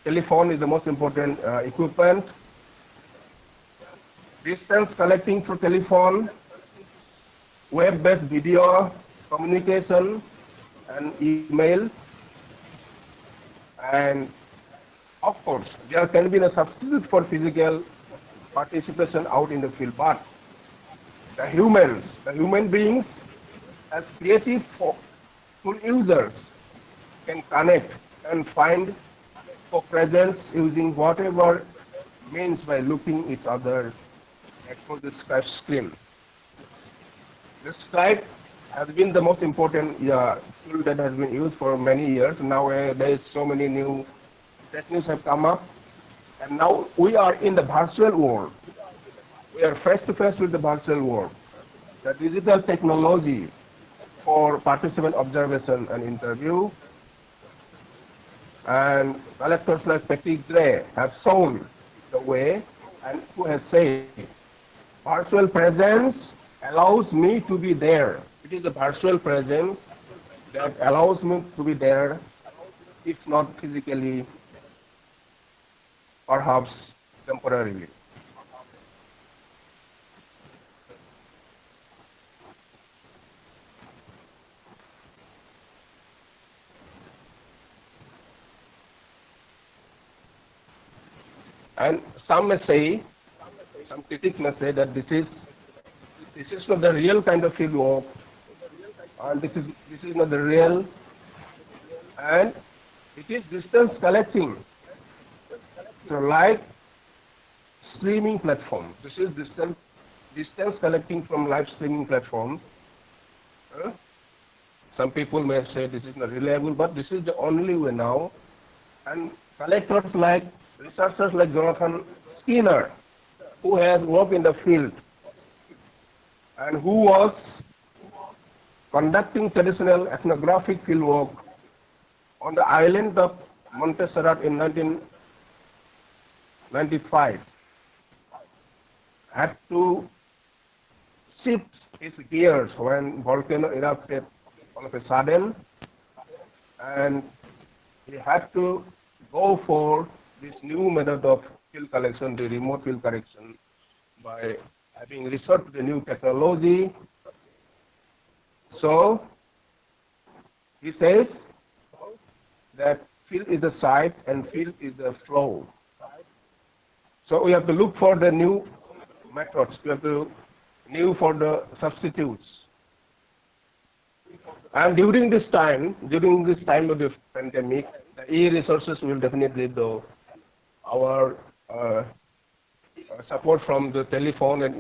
Telephone is the most important equipment. Distance collecting through telephone, web-based video, communication, and email. And of course, there can be no substitute for physical participation out in the field, but the human beings as creative tool users can connect and find co-presence using whatever means by looking each other that's called the Skype screen. The Skype has been the most important tool that has been used for many years. Nowadays, so many new techniques have come up, and now we are in the virtual world. We are face to face with the virtual world. The digital technology for participant observation and interview, and collectors like Patrick Gray have shown the way, and who has said, virtual presence allows me to be there. It is a virtual presence that allows me to be there, if not physically, perhaps temporarily. And some may say, some critics may say that this is not the real kind of field work, and this is not the real, and it is distance collecting. So like streaming platform, this is distance collecting from live streaming platforms. Some people may say this is not reliable, but this is the only way now. And collectors like researchers like Jonathan Skinner, who has worked in the field and who was conducting traditional ethnographic fieldwork on the island of Montserrat in 1995, had to shift his gears when volcano erupted all of a sudden, and he had to go for this new method of field collection, the remote field collection, by having resorted to the new technology. So he says that field is the site and field is the flow. So we have to look for the new methods. We have to look for the substitutes. And during this time of the pandemic, the e-resources will definitely do our support from the telephone and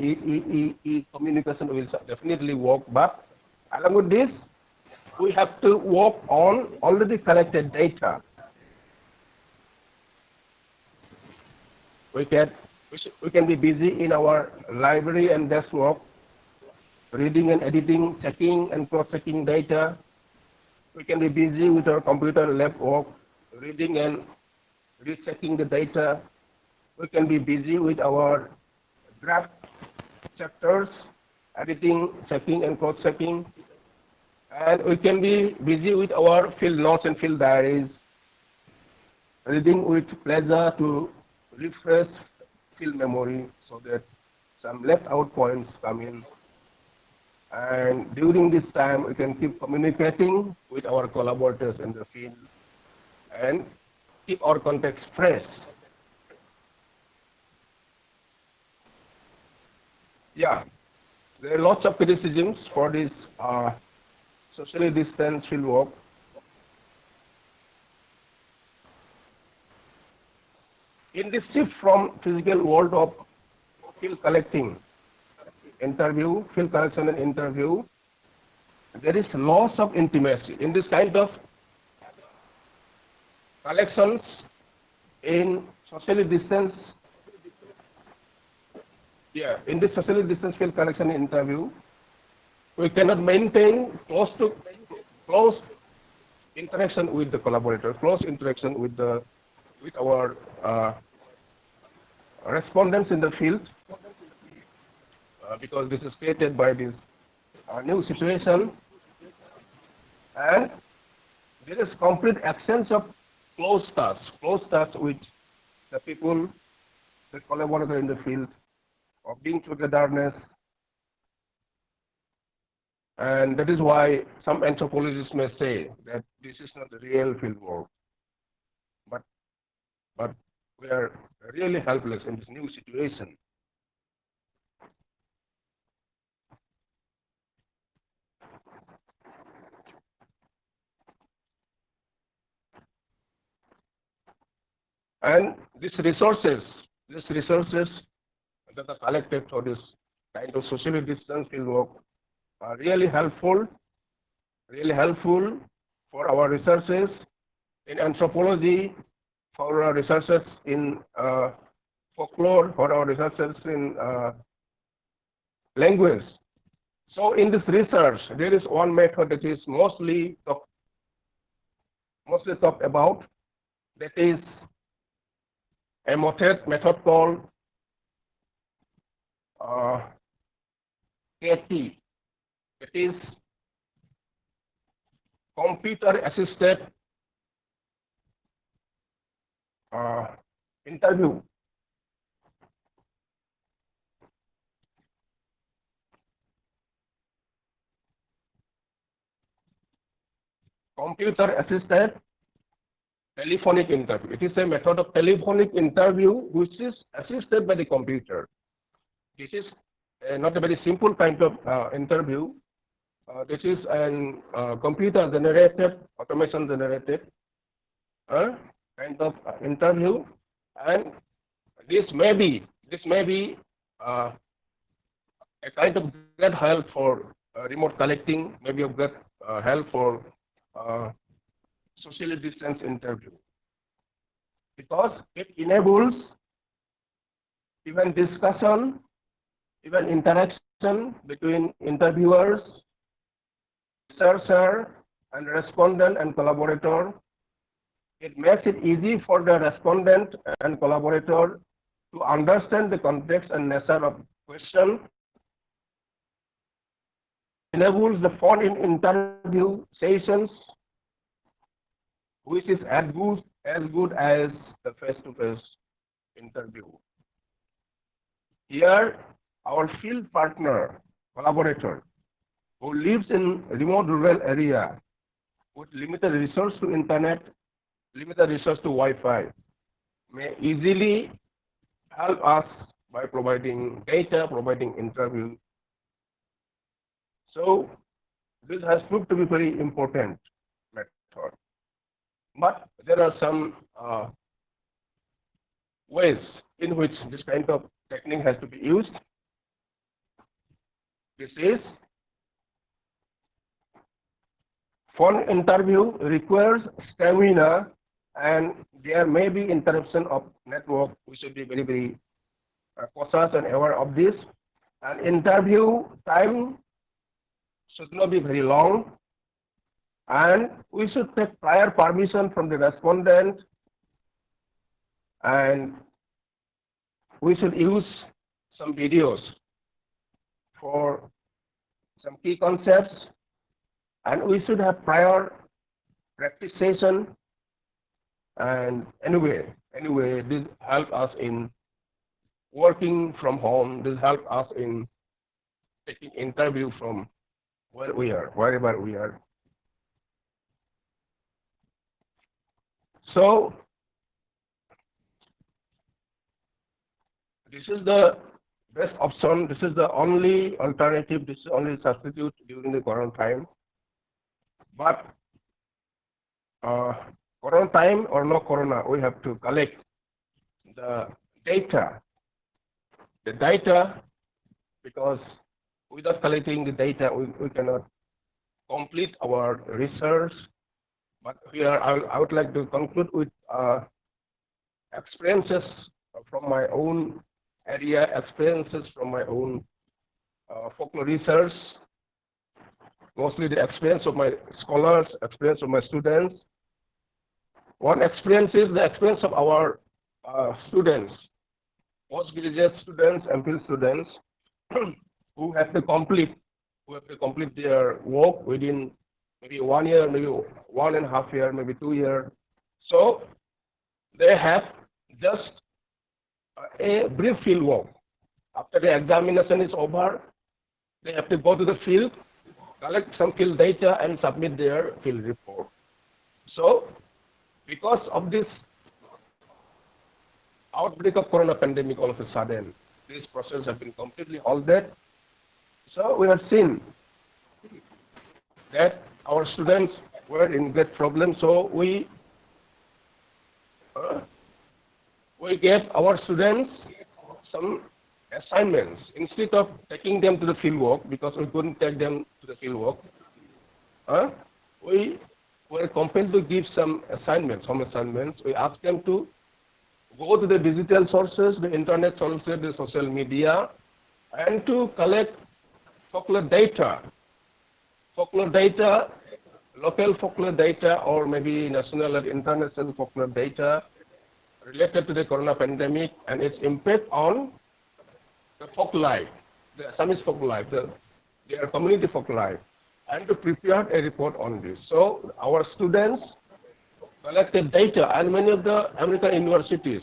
e-communication will definitely work. But along with this, we have to work on already collected data. We can be busy in our library and desk work, reading and editing, checking and cross-checking data. We can be busy with our computer lab work, reading and rechecking the data. We can be busy with our draft chapters, editing, checking and cross-checking. And we can be busy with our field notes and field diaries, reading with pleasure to refresh field memory so that some left out points come in. And during this time, we can keep communicating with our collaborators in the field and keep our context fresh. Yeah, there are lots of criticisms for this socially distanced field work. In this shift from physical world of field collecting, field collection and interview, there is loss of intimacy. In this kind of collections in socially distanced, in this socially distanced field collection and interview, we cannot maintain close interaction with the collaborator, close interaction with our respondents in the field, because this is created by this new situation, and there is complete absence of close touch with the people, the collaborator in the field, of being togetherness. And that is why some anthropologists may say that this is not the real field work. But we are really helpless in this new situation. And these resources that are collected for this kind of socially distanced field work are really helpful for our researches in anthropology, for our researches in folklore, for our researches in language. So in this research, there is one method that is mostly talked about, that is a method called KT. It is computer-assisted interview. Computer-assisted telephonic interview. It is a method of telephonic interview which is assisted by the computer. This is not a very simple kind of interview. This is an computer-generated, automation-generated kind of interview, and this may be a kind of great help for remote collecting, maybe a great help for socially distanced interview, because it enables even discussion, even interaction between interviewers, researcher, and respondent and collaborator. It makes it easy for the respondent and collaborator to understand the context and nature of question. Enables the phone-in interview sessions, which is as good as the face-to-face interview. Here, our field partner, collaborator, who lives in remote rural area with limited resource to internet, limited resource to Wi-Fi, may easily help us by providing data, providing interview. So this has proved to be very important method. But there are some ways in which this kind of technique has to be used. This is phone interview requires stamina, and there may be interruption of network. We should be very, very cautious and aware of this. And interview time should not be very long, and we should take prior permission from the respondent, and we should use some videos for some key concepts, and we should have prior practice session. And anyway, this help us in working from home. This help us in taking interview from wherever we are. So this is the best option. This is the only alternative. This is the only substitute during the corona time. But corona time or no corona, we have to collect the data. Because without collecting the data, we cannot complete our research. But here, I would like to conclude with experiences from my own area, experiences from my own folklore research, mostly the experience of my scholars, experience of my students. One experience is the experience of our students, postgraduate students, MPhil students, who have to complete their work within maybe 1 year, maybe 1.5 years, maybe 2 years. So they have just a brief field work. After the examination is over, they have to go to the field, collect some field data, and submit their field report. So because of this outbreak of corona pandemic, all of a sudden, this process has been completely halted. So we have seen that our students were in great problem. So we gave our students some assignments. Instead of taking them to the field work, because we couldn't take them to the field work, we were compelled to give some assignments, home assignments. We asked them to go to the digital sources, the internet sources, the social media, and to collect folklore data, local folklore data, or maybe national and international folklore data related to the corona pandemic and its impact on the folk life, the Assamese folk life, their community folk life, and to prepare a report on this. So our students collected data, and many of the American universities,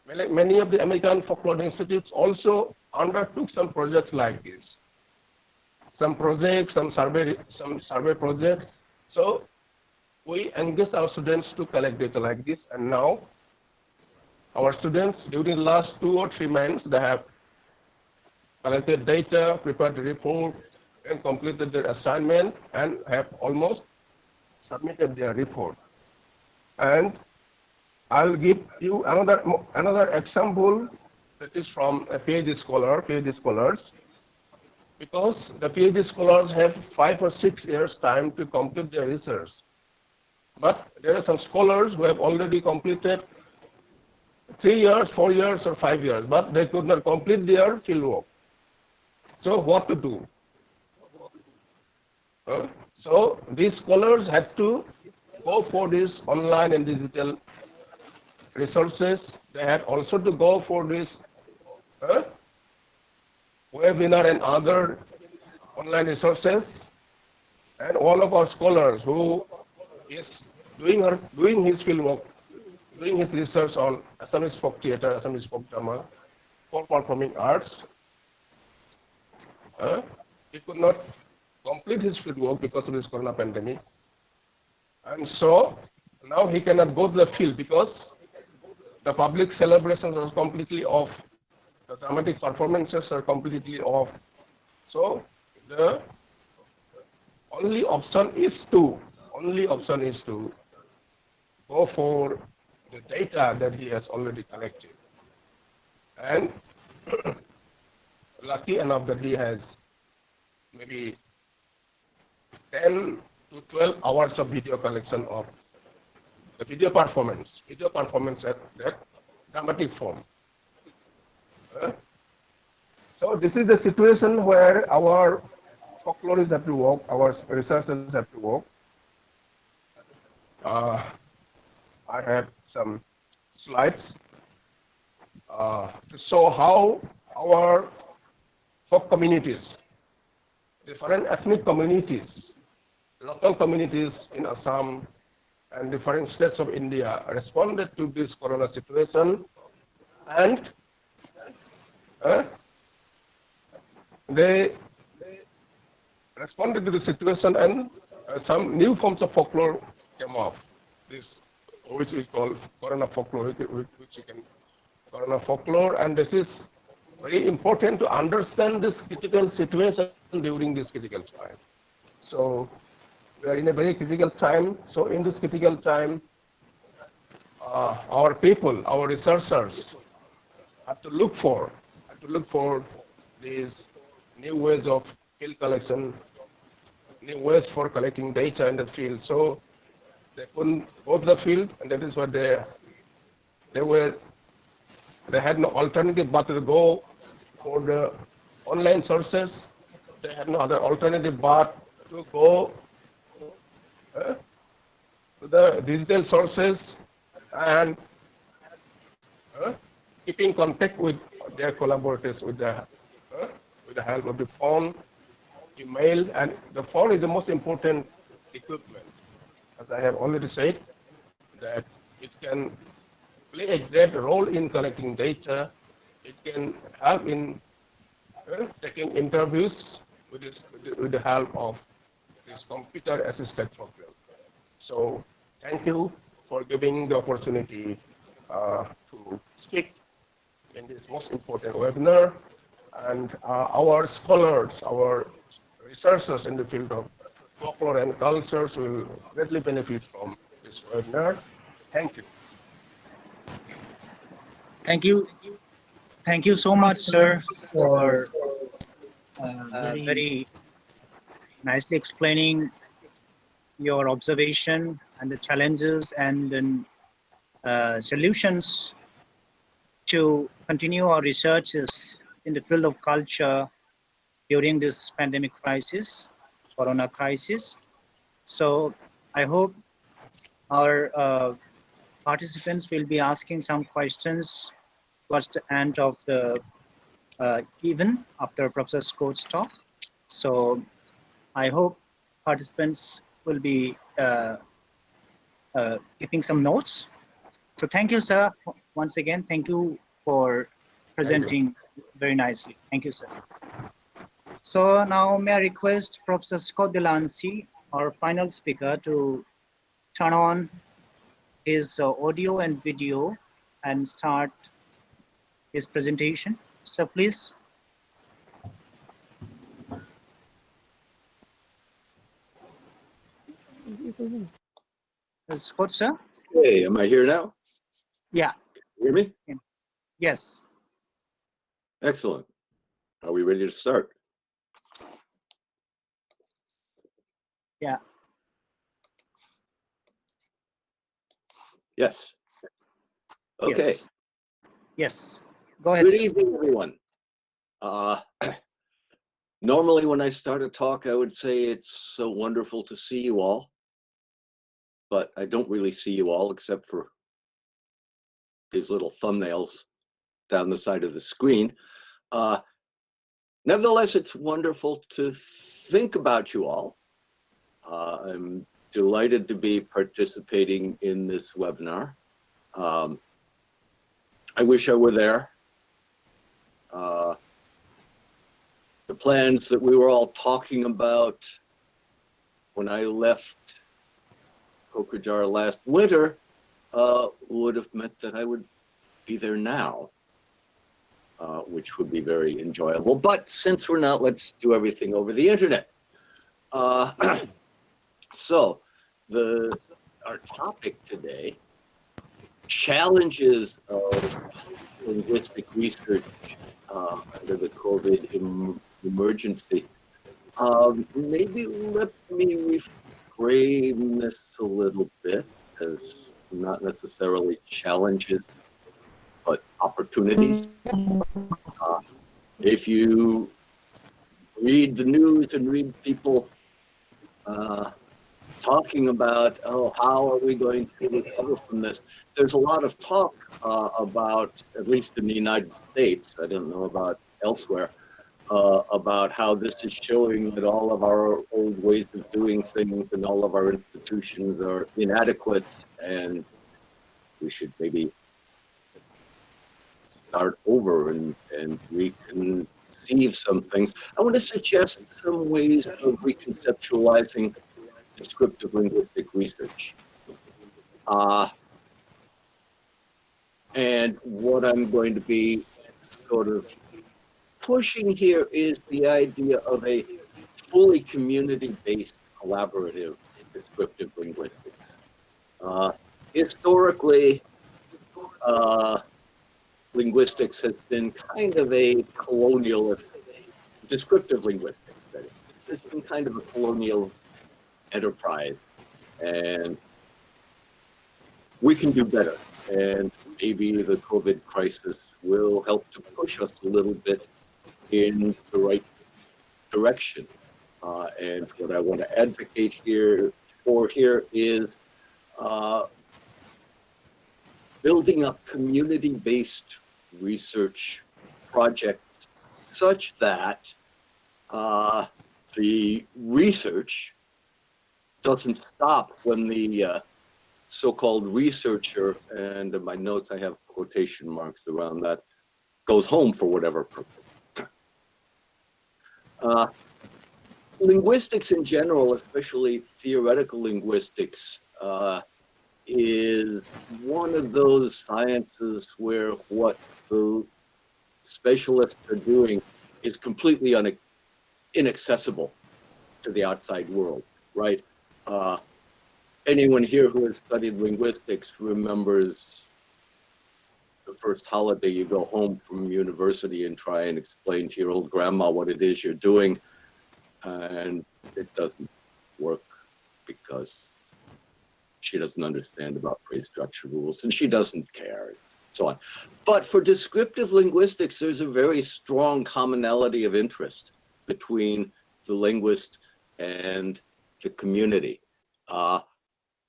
many of the American folklore institutes also undertook some projects like this. Some projects, some survey projects. So we engaged our students to collect data like this, and now our students, during the last 2 or 3 months, they have collected data, prepared the report, and completed their assignment, and have almost submitted their report. And I'll give you another example that is from a PhD scholars, because the PhD scholars have 5 or 6 years time to complete their research. But there are some scholars who have already completed 3 years, 4 years, or 5 years, but they could not complete their fieldwork. So what to do? So these scholars had to go for this online and digital resources. They had also to go for this webinar and other online resources. And all of our scholars who is doing his fieldwork, doing his research on Assamese folk theatre, Assamese folk drama, folk performing arts, he could not complete his fieldwork because of this corona pandemic. And so now he cannot go to the field because the public celebrations are completely off. The dramatic performances are completely off. So the only option is to go for the data that he has already collected. And lucky enough that he has maybe 10 to 12 hours of video collection of the video performance at that dramatic form. So this is the situation where our folklorists have to work, our researchers have to work. I have some slides to show how our folk communities, different ethnic communities, local communities in Assam and different states of India responded to this corona situation, and they responded to the situation, and some new forms of folklore came off. This, which we call corona folklore, corona folklore, and this is very important to understand this critical situation during this critical time. So we are in a very critical time. So in this critical time, our people, our researchers, have to look for these new ways of field collection, new ways for collecting data in the field. So they couldn't go to the field, and that is what they had no alternative but to go for the online sources. They had no other alternative but to go to the digital sources and keep in contact with their collaborators with the help of the phone, email, and the phone is the most important equipment. As I have already said, that it can play a great role in collecting data. It can help in taking interviews with the help of this computer-assisted program. So thank you for giving the opportunity to speak in this most important webinar. And our scholars, our researchers in the field of folklore and cultures will greatly benefit from this webinar. Thank you. Thank you. Thank you so much, sir, for very nicely explaining your observation and the challenges and solutions to continue our researches in the field of culture during this pandemic crisis, corona crisis. So I hope our participants will be asking some questions towards the end of the even after Professor Scott's talk. So I hope participants will be keeping some notes. So thank you, sir. Once again, thank you for presenting very nicely. Thank you, sir. So now may I request Professor Scott Delancey, our final speaker, to turn on his audio and video and start his presentation. So please. Scott, sir? Hey, am I here now? Yeah. Hear me? Yes. Excellent. Are we ready to start? Yeah. Yes. Okay. Yes. Yes. Go ahead. Good Sir. evening, everyone. Normally when I start a talk, I would say it's so wonderful to see you all, but I don't really see you all except for these little thumbnails down the side of the screen. Nevertheless, it's wonderful to think about you all. I'm delighted to be participating in this webinar. I wish I were there. The plans that we were all talking about when I left Kokrajhar last winter would have meant that I would be there now, which would be very enjoyable. But since we're not, let's do everything over the internet. So our topic today, challenges of linguistic research under the COVID emergency. Maybe let me reframe this a little bit as not necessarily challenges, but opportunities. If you read the news and read people talking about, oh, how are we going to recover from this? There's a lot of talk about, at least in the United States, I don't know about elsewhere, about how this is showing that all of our old ways of doing things and all of our institutions are inadequate, and we should maybe start over and reconceive some things. I want to suggest some ways of reconceptualizing descriptive linguistic research. And what I'm going to be sort of pushing here is the idea of a fully community-based collaborative descriptive linguistics. Historically, linguistics has been kind of a colonialist, descriptive linguistics, that is. It's been kind of a colonial enterprise, and we can do better. And maybe the COVID crisis will help to push us a little bit in the right direction. And what I want to advocate here is building up community-based research projects such that the research doesn't stop when the so-called researcher, and in my notes I have quotation marks around that, goes home for whatever purpose. Linguistics in general, especially theoretical linguistics, is one of those sciences where what the specialists are doing is completely inaccessible to the outside world, right? Anyone here who has studied linguistics remembers the first holiday you go home from university and try and explain to your old grandma what it is you're doing, and it doesn't work because she doesn't understand about phrase structure rules and she doesn't care, and so on. But for descriptive linguistics, there's a very strong commonality of interest between the linguist and the community.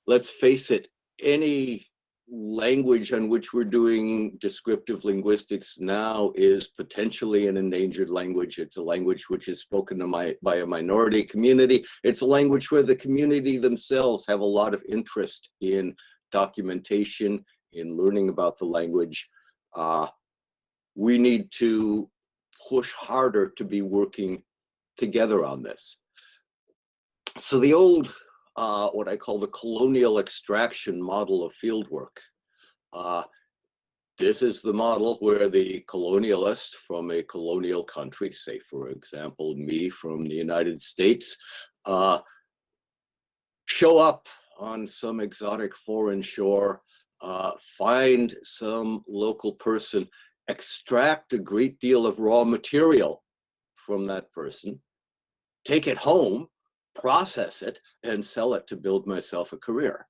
Let's face it, any language on which we're doing descriptive linguistics now is potentially an endangered language. It's a language which is spoken by a minority community. It's a language where the community themselves have a lot of interest in documentation, in learning about the language. We need to push harder to be working together on this. So the old, what I call the colonial extraction model of fieldwork. This is the model where the colonialist from a colonial country, say for example, me from the United States, show up on some exotic foreign shore, find some local person, extract a great deal of raw material from that person, take it home, process it, and sell it to build myself a career.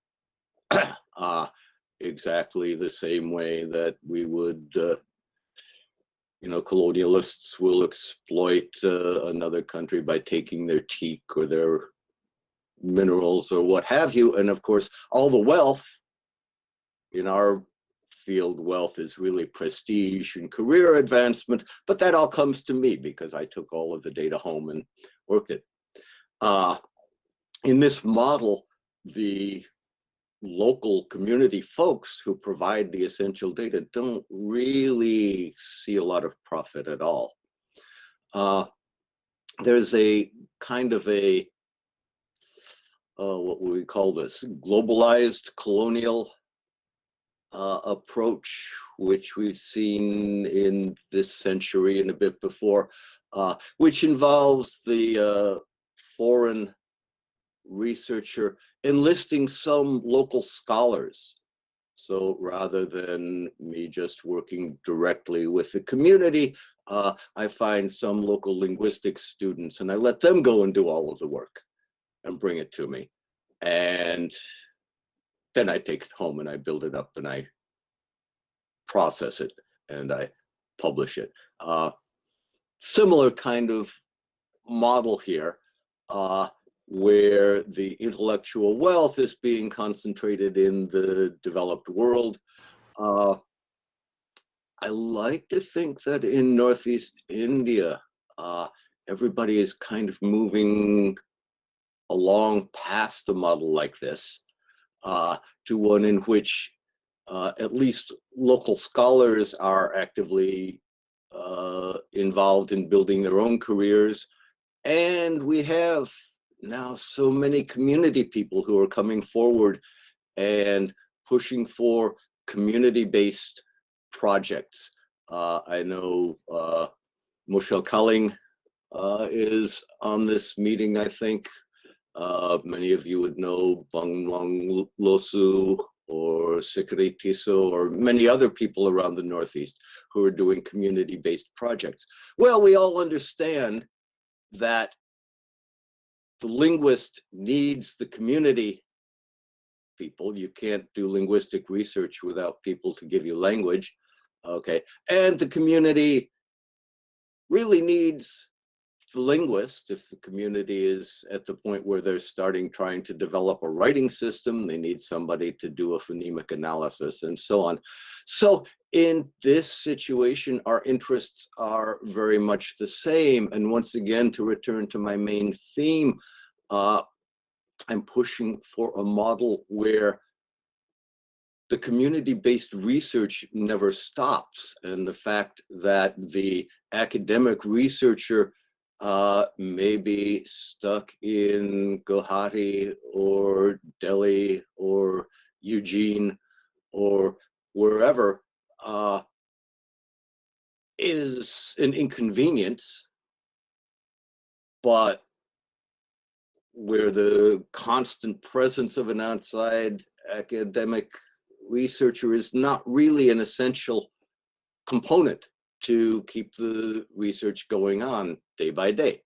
Exactly the same way that we would, colonialists will exploit another country by taking their teak or their minerals or what have you. And of course, all the wealth in our field, wealth is really prestige and career advancement, but that all comes to me because I took all of the data home and worked it. In this model, the local community folks who provide the essential data don't really see a lot of profit at all. There's a kind of a, what would we call this, globalized colonial approach, which we've seen in this century and a bit before, which involves the foreign researcher enlisting some local scholars. So rather than me just working directly with the community, I find some local linguistics students and I let them go and do all of the work and bring it to me. And then I take it home and I build it up and I process it and I publish it. Similar kind of model here, where the intellectual wealth is being concentrated in the developed world. I like to think that in Northeast India, everybody is kind of moving along past a model like this to one in which at least local scholars are actively involved in building their own careers. And we have now so many community people who are coming forward and pushing for community-based projects. I know Moshel Kaling is on this meeting, I think. Many of you would know Bangwang Losu or Sikri Tiso or many other people around the Northeast who are doing community-based projects. Well, we all understand that the linguist needs the community people. You can't do linguistic research without people to give you language, okay? And the community really needs the linguist. If the community is at the point where they're trying to develop a writing system, they need somebody to do a phonemic analysis and so on. So in this situation, our interests are very much the same. And once again, to return to my main theme, I'm pushing for a model where the community-based research never stops. And the fact that the academic researcher may be stuck in Guwahati or Delhi or Eugene or wherever is an inconvenience, but where the constant presence of an outside academic researcher is not really an essential component to keep the research going on day by day.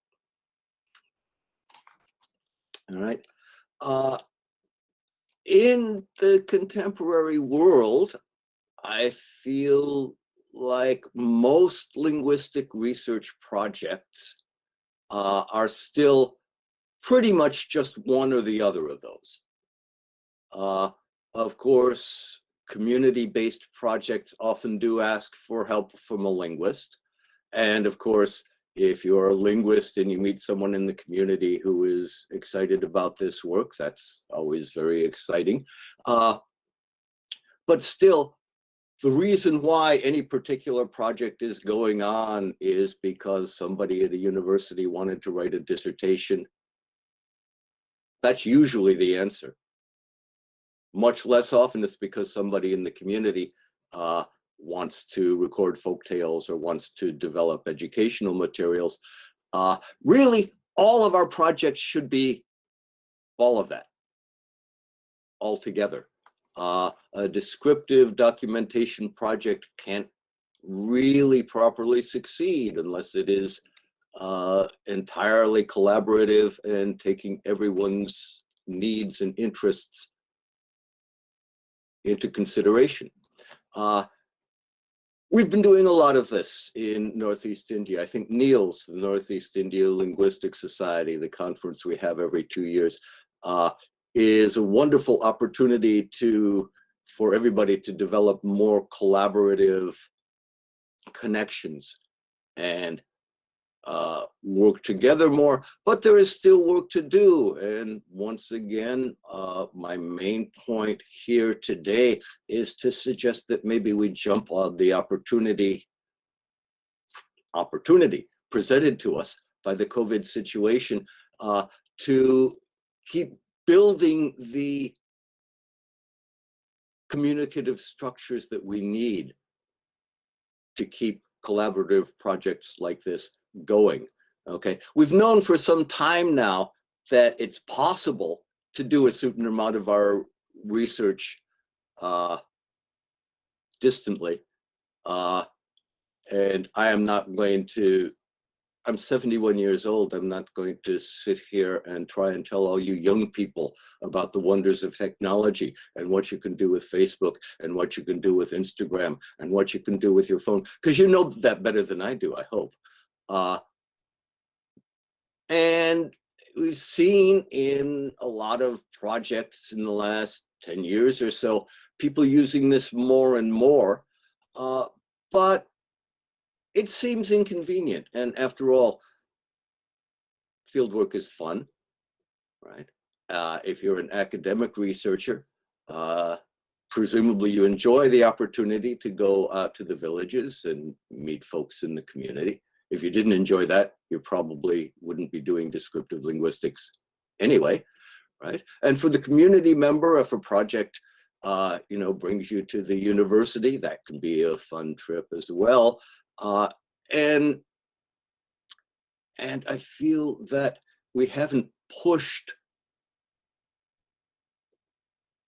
All right. In the contemporary world, I feel like most linguistic research projects are still pretty much just one or the other of those. Of course, community-based projects often do ask for help from a linguist. And of course, if you're a linguist and you meet someone in the community who is excited about this work, that's always very exciting. But still, the reason why any particular project is going on is because somebody at a university wanted to write a dissertation. That's usually the answer. Much less often it's because somebody in the community wants to record folk tales or wants to develop educational materials. Really, all of our projects should be all of that, all together. A descriptive documentation project can't really properly succeed unless it is entirely collaborative and taking everyone's needs and interests into consideration. We've been doing a lot of this in Northeast India. I think NEILS, the Northeast India Linguistic Society, the conference we have every 2 years, is a wonderful opportunity for everybody to develop more collaborative connections and work together more, but there is still work to do. And once again, my main point here today is to suggest that maybe we jump on the opportunity presented to us by the COVID situation to keep building the communicative structures that we need to keep collaborative projects like this going. Okay, we've known for some time now that it's possible to do a certain amount of our research distantly, and I'm 71 years old. I'm not going to sit here and try and tell all you young people about the wonders of technology and what you can do with Facebook and what you can do with Instagram and what you can do with your phone, because you know that better than I do, I hope. And we've seen in a lot of projects in the last 10 years or so, people using this more and more, but it seems inconvenient. And after all, fieldwork is fun, right? If you're an academic researcher, presumably you enjoy the opportunity to go out to the villages and meet folks in the community. If you didn't enjoy that, you probably wouldn't be doing descriptive linguistics anyway, right? And for the community member, if a project brings you to the university, that can be a fun trip as well. And I feel that we haven't pushed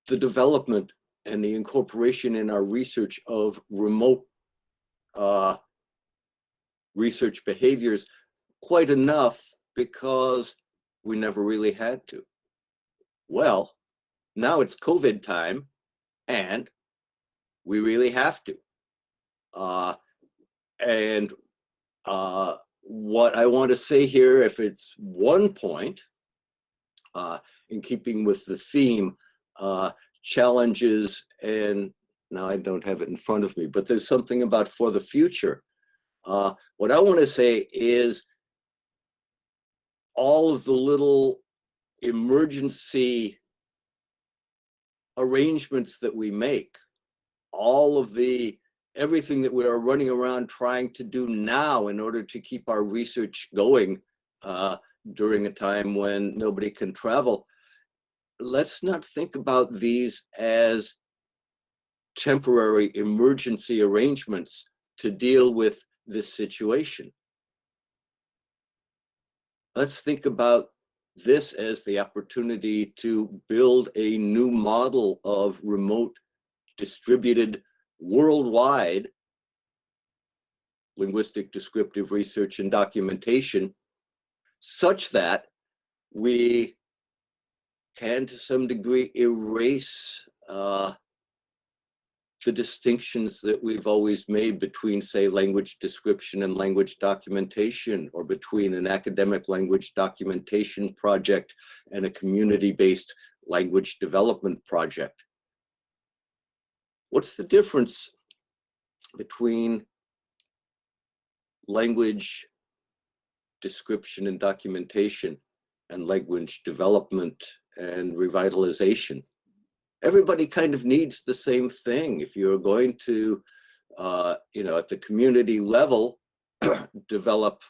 the development and the incorporation in our research of remote research behaviors quite enough, because we never really had to. Well, now it's COVID time and we really have to. What I want to say here, if it's one point, in keeping with the theme, challenges, and now I don't have it in front of me, but there's something about for the future. What I want to say is all of the little emergency arrangements that we make, all of everything that we are running around trying to do now in order to keep our research going during a time when nobody can travel, let's not think about these as temporary emergency arrangements to deal with this situation. Let's think about this as the opportunity to build a new model of remote, distributed, worldwide linguistic descriptive research and documentation, such that we can to some degree erase the distinctions that we've always made between, say, language description and language documentation, or between an academic language documentation project and a community-based language development project. What's the difference between language description and documentation and language development and revitalization? Everybody kind of needs the same thing. If you're going to, at the community level, develop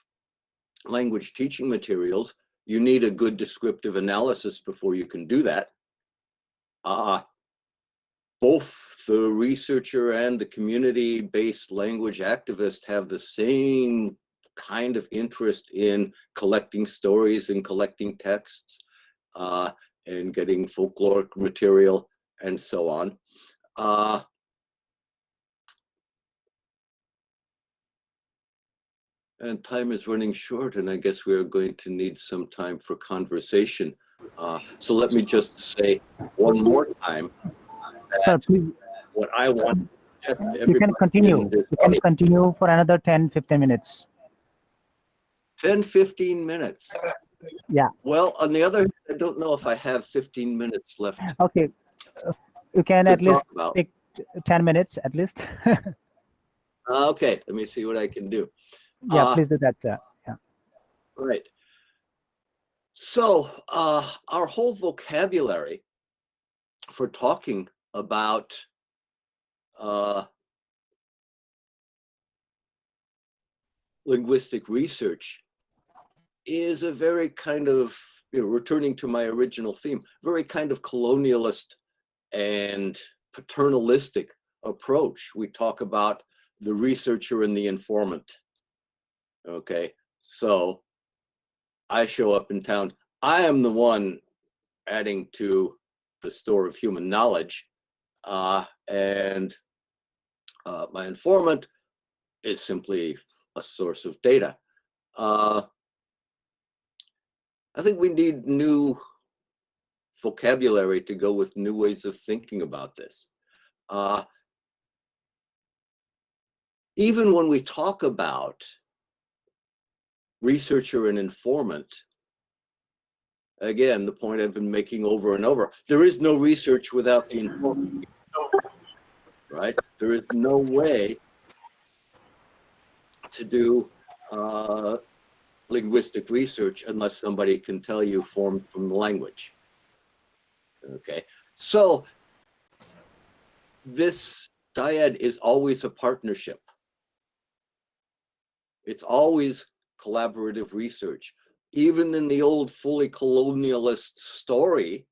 language teaching materials, you need a good descriptive analysis before you can do that. Both the researcher and the community-based language activist have the same kind of interest in collecting stories and collecting texts and getting folkloric material and so on. And time is running short, and I guess we are going to need some time for conversation. So let me just say one more time. Sir, please. What I want. You can continue. You can continue for another 10-15 minutes. 10-15 minutes. Yeah. Well, on the other hand, I don't know if I have 15 minutes left. Okay. You can at least take 10 minutes at least. Okay, let me see what I can do. Yeah, please do that. Yeah. Right. So our whole vocabulary for talking about linguistic research is a very kind of, returning to my original theme, very kind of colonialist and paternalistic approach. We talk about the researcher and the informant. Okay, so I show up in town. I am the one adding to the store of human knowledge, and my informant is simply a source of data. I think we need new vocabulary to go with new ways of thinking about this. Even when we talk about researcher and informant, again, the point I've been making over and over, there is no research without the informant, right? There is no way to do linguistic research unless somebody can tell you forms from the language. Okay, so this dyad is always a partnership. It's always collaborative research. Even in the old fully colonialist story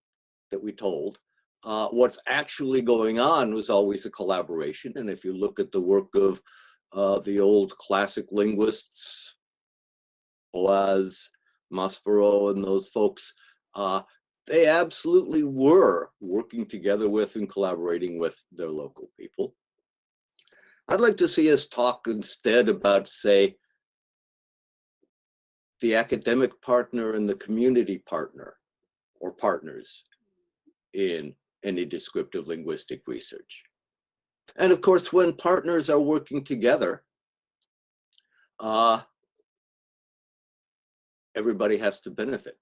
that we told, what's actually going on was always a collaboration. And if you look at the work of the old classic linguists, Boas, Maspero, and those folks, they absolutely were working together with and collaborating with their local people. I'd like to see us talk instead about, say, the academic partner and the community partner, or partners, in any descriptive linguistic research. And of course, when partners are working together, everybody has to benefit.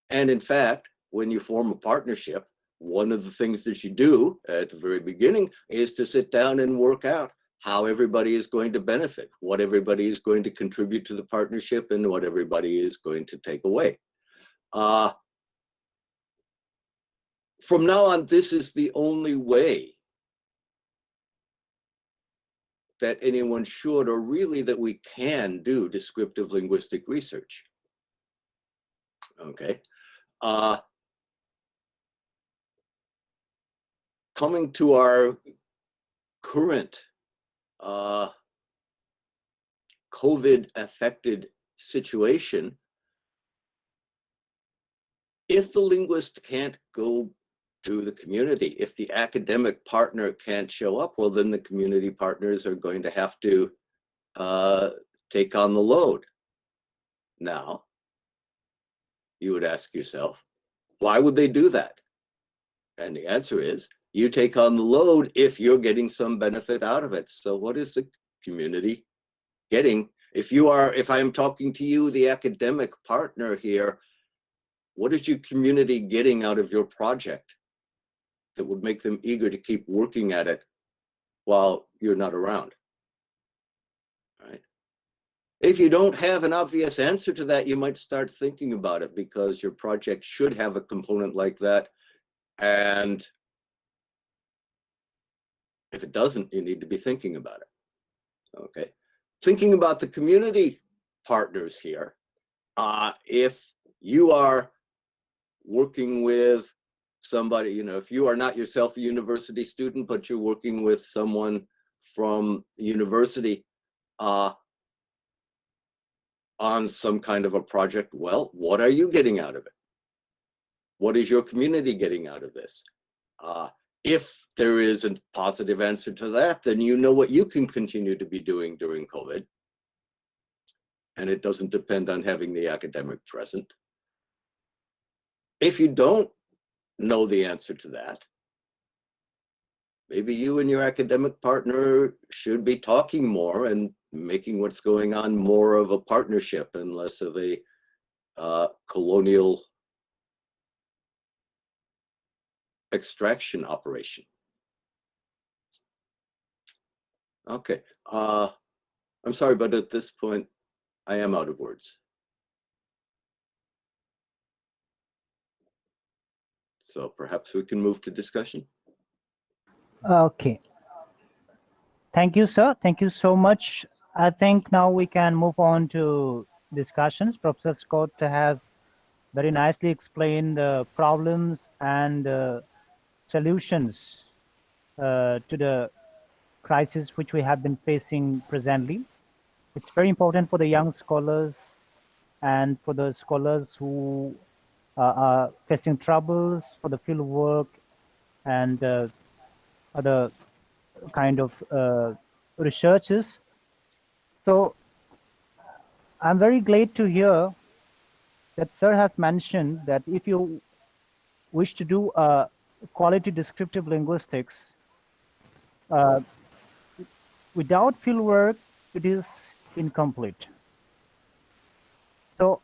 And in fact, when you form a partnership, one of the things that you do at the very beginning is to sit down and work out how everybody is going to benefit, what everybody is going to contribute to the partnership, and what everybody is going to take away. From now on, this is the only way that anyone should, or really that we can, do descriptive linguistic research. Okay. Coming to our current COVID-affected situation, if the linguist can't go to the community, if the academic partner can't show up, well, then the community partners are going to have to take on the load. Now, you would ask yourself, why would they do that? And the answer is, you take on the load if you're getting some benefit out of it. So what is the community getting? If I'm talking to you, the academic partner here, what is your community getting out of your project that would make them eager to keep working at it while you're not around? Right? If you don't have an obvious answer to that, you might start thinking about it, because your project should have a component like that. And if it doesn't, you need to be thinking about it. Okay. Thinking about the community partners here. If you are working with somebody, if you are not yourself a university student, but you're working with someone from the university on some kind of a project, well, what are you getting out of it? What is your community getting out of this? If there is a positive answer to that, then you know what you can continue to be doing during COVID. And it doesn't depend on having the academic present. If you don't know the answer to that, maybe you and your academic partner should be talking more and making what's going on more of a partnership and less of a colonial extraction operation. Okay, I'm sorry, but at this point, I am out of words. So perhaps we can move to discussion. Okay. Thank you, sir. Thank you so much. I think now we can move on to discussions. Professor Scott has very nicely explained the problems and solutions to the crisis which we have been facing presently. It's very important for the young scholars and for the scholars who are facing troubles for the field work and other kind of researches. So I'm very glad to hear that sir has mentioned that if you wish to do quality descriptive linguistics, without field work, it is incomplete. So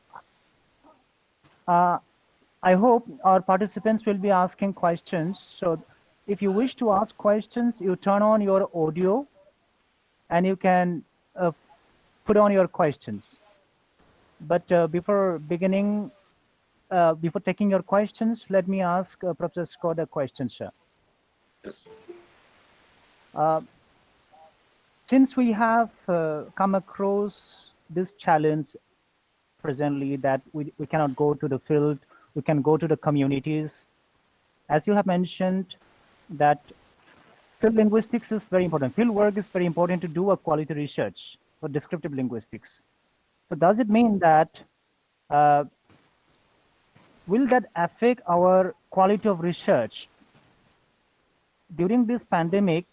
I hope our participants will be asking questions. So if you wish to ask questions, you turn on your audio and you can put on your questions. But before beginning, before taking your questions, let me ask Professor Scott a question, sir. Yes. Since we have come across this challenge presently that we cannot go to the field, we can go to the communities. As you have mentioned, that field linguistics is very important. Field work is very important to do a quality research for descriptive linguistics. So does it mean that, will that affect our quality of research? During this pandemic,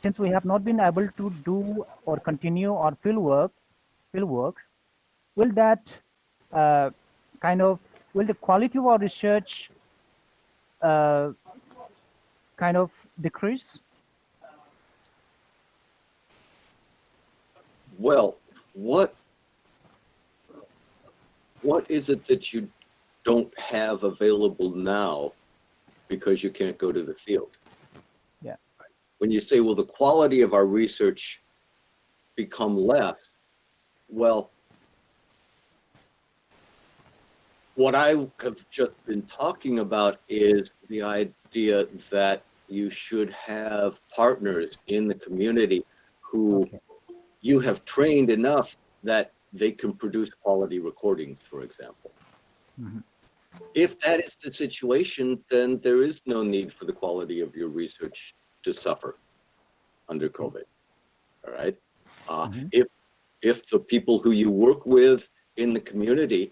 since we have not been able to do or continue our field works, will that will the quality of our research kind of decrease? Well, what is it that you don't have available now because you can't go to the field? Yeah. When you say, will the quality of our research become less? Well, what I have just been talking about is the idea that you should have partners in the community who you have trained enough that they can produce quality recordings, for example. Mm-hmm. If that is the situation, then there is no need for the quality of your research to suffer under COVID. All right. If the people who you work with in the community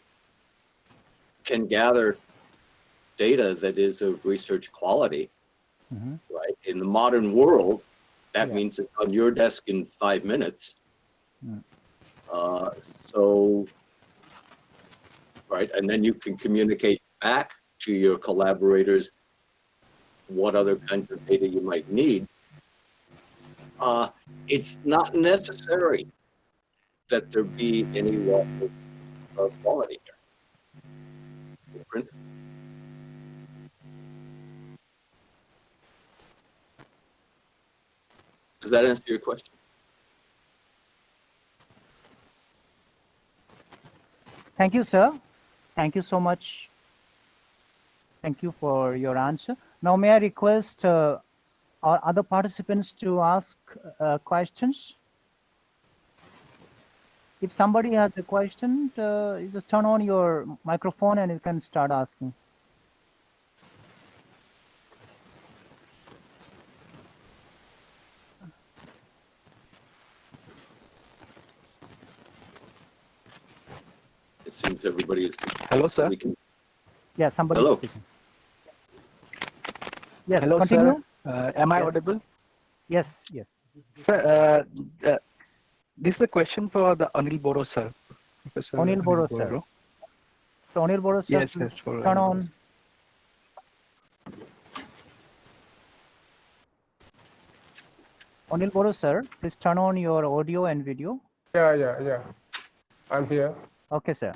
can gather data that is of research quality, right? In the modern world, that means it's on your desk in 5 minutes. So, right, and then you can communicate back to your collaborators what other kinds of data you might need. It's not necessary that there be any loss of quality here. Does that answer your question? Thank you, sir. Thank you so much. Thank you for your answer. Now, may I request our other participants to ask questions? If somebody has a question, you just turn on your microphone and you can start asking. It seems everybody is. Hello, sir. Yeah, somebody Hello. speaking. Yes, Hello, continue. sir. Am I Yes. audible? Yes, yes. Sir, this is a question for the Anil Barrow, sir. Professor Anil Barrow, sir. So, Anil Barrow, sir, Yes, please yes, for turn on. Anil Barrow, sir, please turn on your audio and video. Yeah. I'm here. Okay, sir.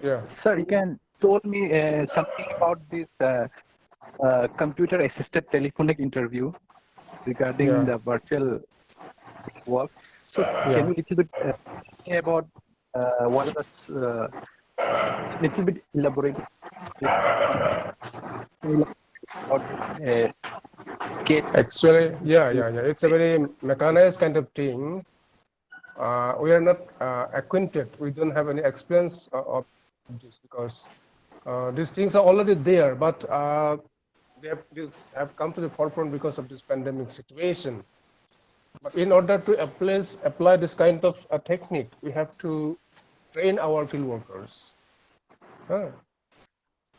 Yeah. Sir, You can. Told me something about this computer-assisted telephonic interview regarding the virtual work. So, can you little bit say about what are the little bit elaborate about Actually, yeah. It's a very mechanized kind of thing. We are not acquainted. We don't have any experience of this because these things are already there, but they have come to the forefront because of this pandemic situation. But in order to apply this kind of technique, we have to train our field workers.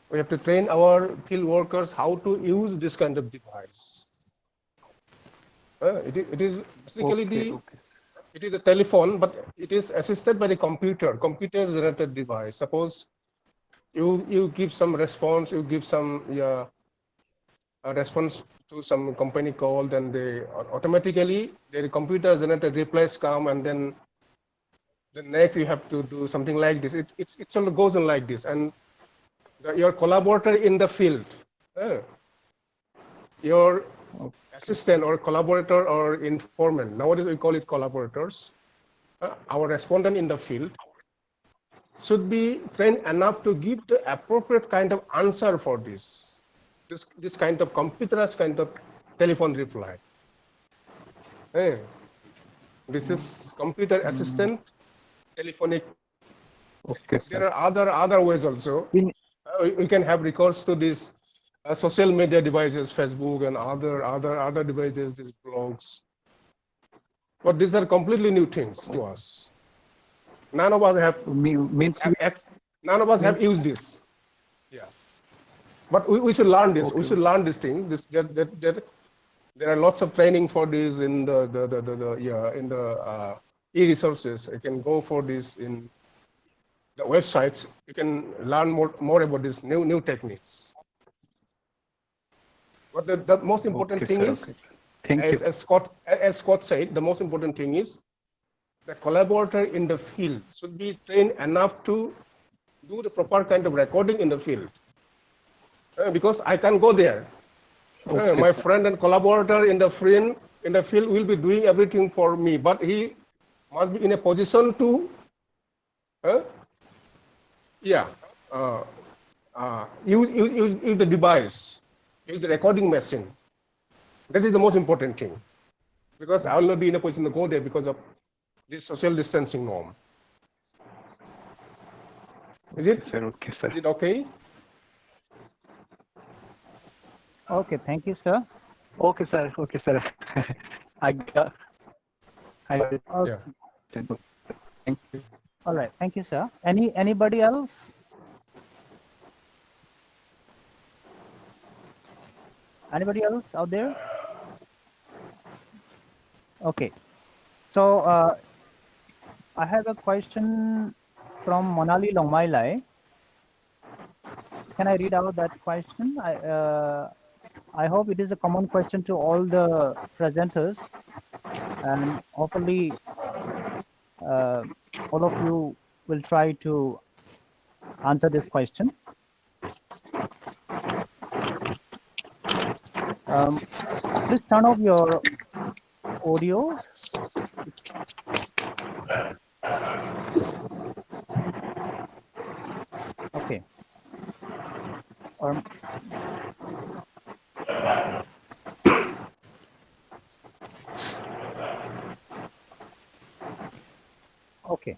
We have to train our field workers how to use this kind of device. It is basically it is a telephone, but it is assisted by the computer-generated device. Suppose you give some response, you give some a response to some company call, then they automatically the computer-generated replies come, and then the next you have to do something like this. It sort of goes on like this, and your collaborator in the field, your assistant or collaborator or informant, nowadays we call it collaborators, our respondent in the field should be trained enough to give the appropriate kind of answer for this kind of computerized kind of telephone reply. This is computer assistant telephonic. There are other ways also. We can have recourse to these social media devices, Facebook and other devices, these blogs. But these are completely new things to us. None of us have used this. Yeah. But we should learn this. We should learn this thing. There are lots of trainings for this in the e-resources. You can go for this in the websites. You can learn more about these new techniques. But the most important thing is, as Scott said, the most important thing is the collaborator in the field should be trained enough to do the proper kind of recording in the field. Because I can go there. My friend and collaborator in the field will be doing everything for me, but he must be in a position to use the device, use the recording machine. That is the most important thing. Because I will not be in a position to go there because of this social distancing norm. Is it? Okay, sir. Is it okay? Okay, thank you, sir. Okay, sir. I got it. Okay. Thank you. All right, thank you, sir. Anybody else? Anybody else out there? Okay. So I have a question from Monali Longmailai. Can I read out that question? I hope it is a common question to all the presenters, and hopefully all of you will try to answer this question. Please turn off your audio. Okay. Or okay.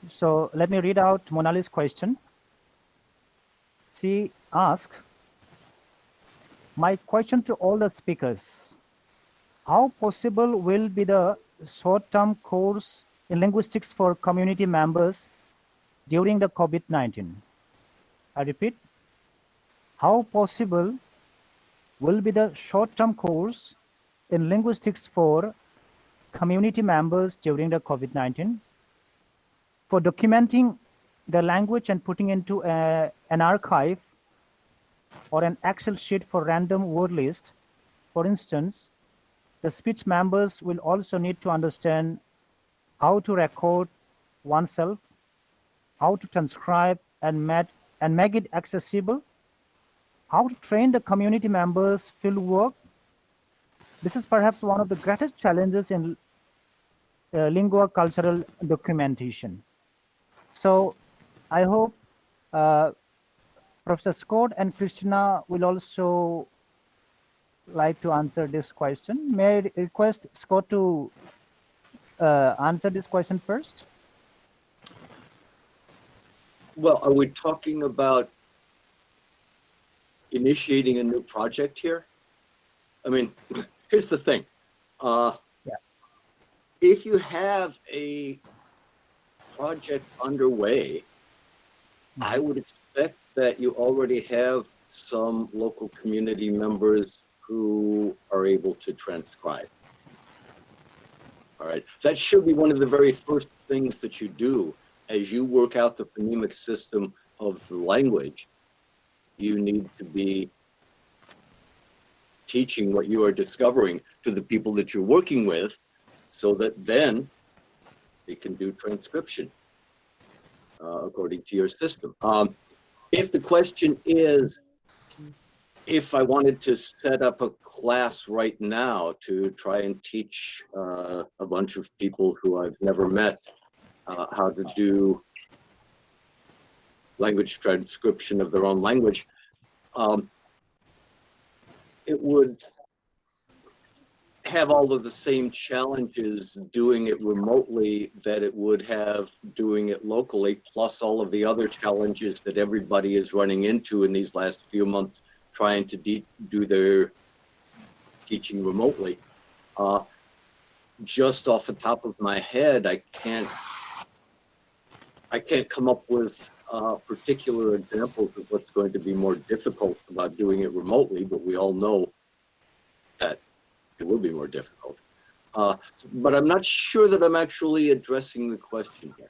So let me read out Monali's question. She asked, my question to all the speakers, how possible will be the short-term course in linguistics for community members during the COVID-19? I repeat, how possible will be the short-term course in linguistics for community members during the COVID-19 for documenting the language and putting into an archive or an Excel sheet for random word list? For instance, the speech members will also need to understand how to record oneself, how to transcribe and make it accessible, how to train the community members field work. This is perhaps one of the greatest challenges in lingua cultural documentation. So I hope Professor Scott and Christina will also like to answer this question. May I request Scott to answer this question first? Well, are we talking about initiating a new project here? I mean, here's the thing. If you have a project underway, I would expect that you already have some local community members who are able to transcribe. All right, that should be one of the very first things that you do as you work out the phonemic system of the language. You need to be teaching what you are discovering to the people that you're working with, so that then they can do transcription according to your system. If the question is, if I wanted to set up a class right now to try and teach a bunch of people who I've never met how to do language transcription of their own language, it would have all of the same challenges doing it remotely that it would have doing it locally, plus all of the other challenges that everybody is running into in these last few months trying to do their teaching remotely. Just off the top of my head, I can't come up with particular examples of what's going to be more difficult about doing it remotely, but we all know that it will be more difficult. But I'm not sure that I'm actually addressing the question here.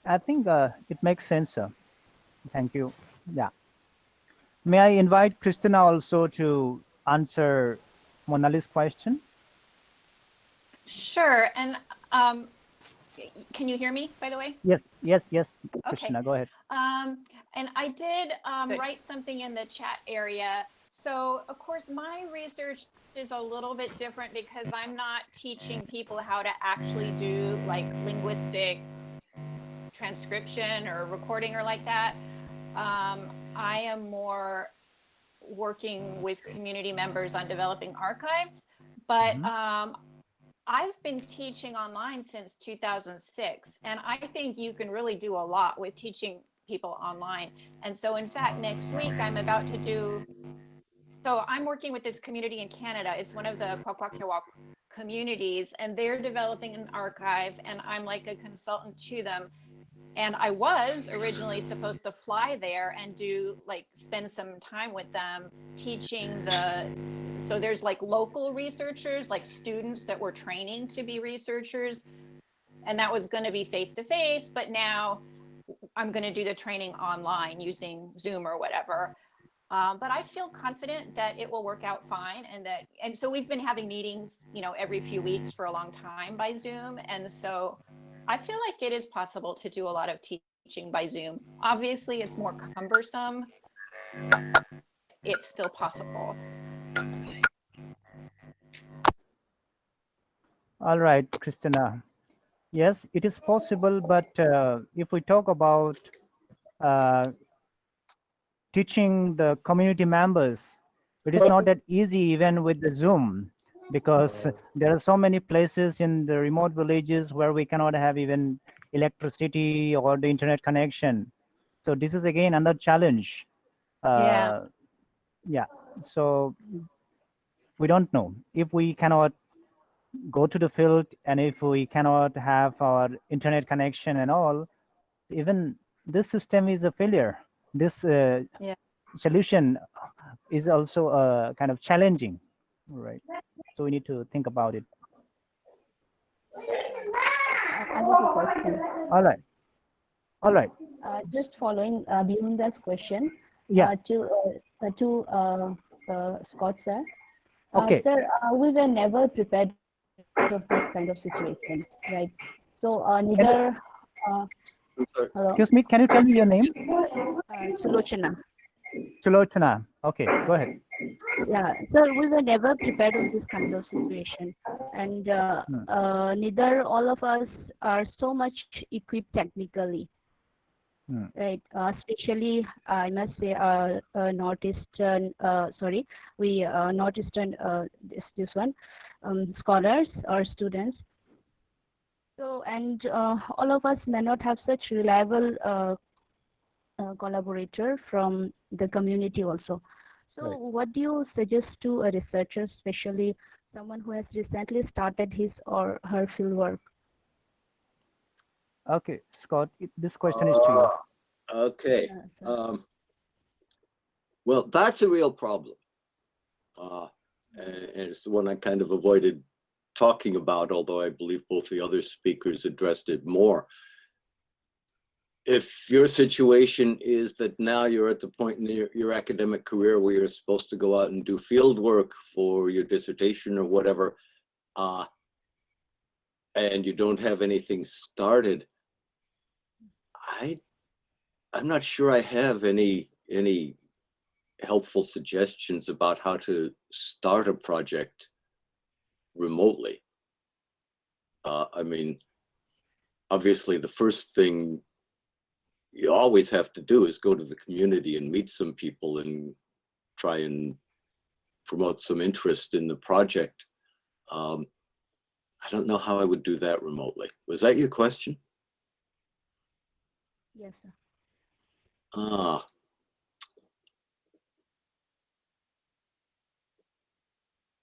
I think it makes sense, sir. Thank you. Yeah. May I invite Christina also to answer Monali's question? Sure. And can you hear me, by the way? Yes, yes, yes. Okay. Christina, go ahead. And I did write something in the chat area. So, of course, my research is a little bit different because I'm not teaching people how to actually do like linguistic transcription or recording or like that. I am more working with community members on developing archives, but I've been teaching online since 2006, and I think you can really do a lot with teaching people online. And so, in fact, next week I'm about to do, so I'm working with this community in Canada. It's one of the kokrajhar communities, and they're developing an archive, and I'm like a consultant to them. And I was originally supposed to fly there and do like spend some time with them teaching the So there's like local researchers, like students that were training to be researchers, and that was going to be face-to-face, but now I'm going to do the training online using Zoom or whatever. But I feel confident that it will work out fine, and so we've been having meetings, every few weeks for a long time by Zoom, and so I feel like it is possible to do a lot of teaching by Zoom. Obviously, it's more cumbersome. It's still possible. All right, Christina. Yes, it is possible, but if we talk about teaching the community members, it is not that easy even with the Zoom, because there are so many places in the remote villages where we cannot have even electricity or the internet connection. So this is again another challenge. Yeah. So we don't know if we cannot go to the field, and if we cannot have our internet connection and all, even this system is a failure. This solution is also kind of challenging, right? So we need to think about it. I have a question. All right. Just following Bhimanda's question. Yeah. To Scott sir. Okay. Sir, we were never prepared for this kind of situation, right? So neither. Hello? Excuse me, can you tell me your name? Sulochana. Sulochana. Okay, go ahead. Yeah, so we were never prepared for this kind of situation, and neither all of us are so much equipped technically, right? Especially, I must say, northeastern. Northeastern. This one, scholars or students. So, and all of us may not have such reliable collaborator from the community also. So what do you suggest to a researcher, especially someone who has recently started his or her fieldwork? Okay, Scott, this question is to you. Okay. Well, that's a real problem. And it's the one I kind of avoided talking about, although I believe both the other speakers addressed it more. If your situation is that now you're at the point in your academic career where you're supposed to go out and do field work for your dissertation or whatever, and you don't have anything started, I'm not sure I have any helpful suggestions about how to start a project remotely. I mean, obviously the first thing you always have to do is go to the community and meet some people and try and promote some interest in the project. I don't know how I would do that remotely. Was that your question? Yes, sir.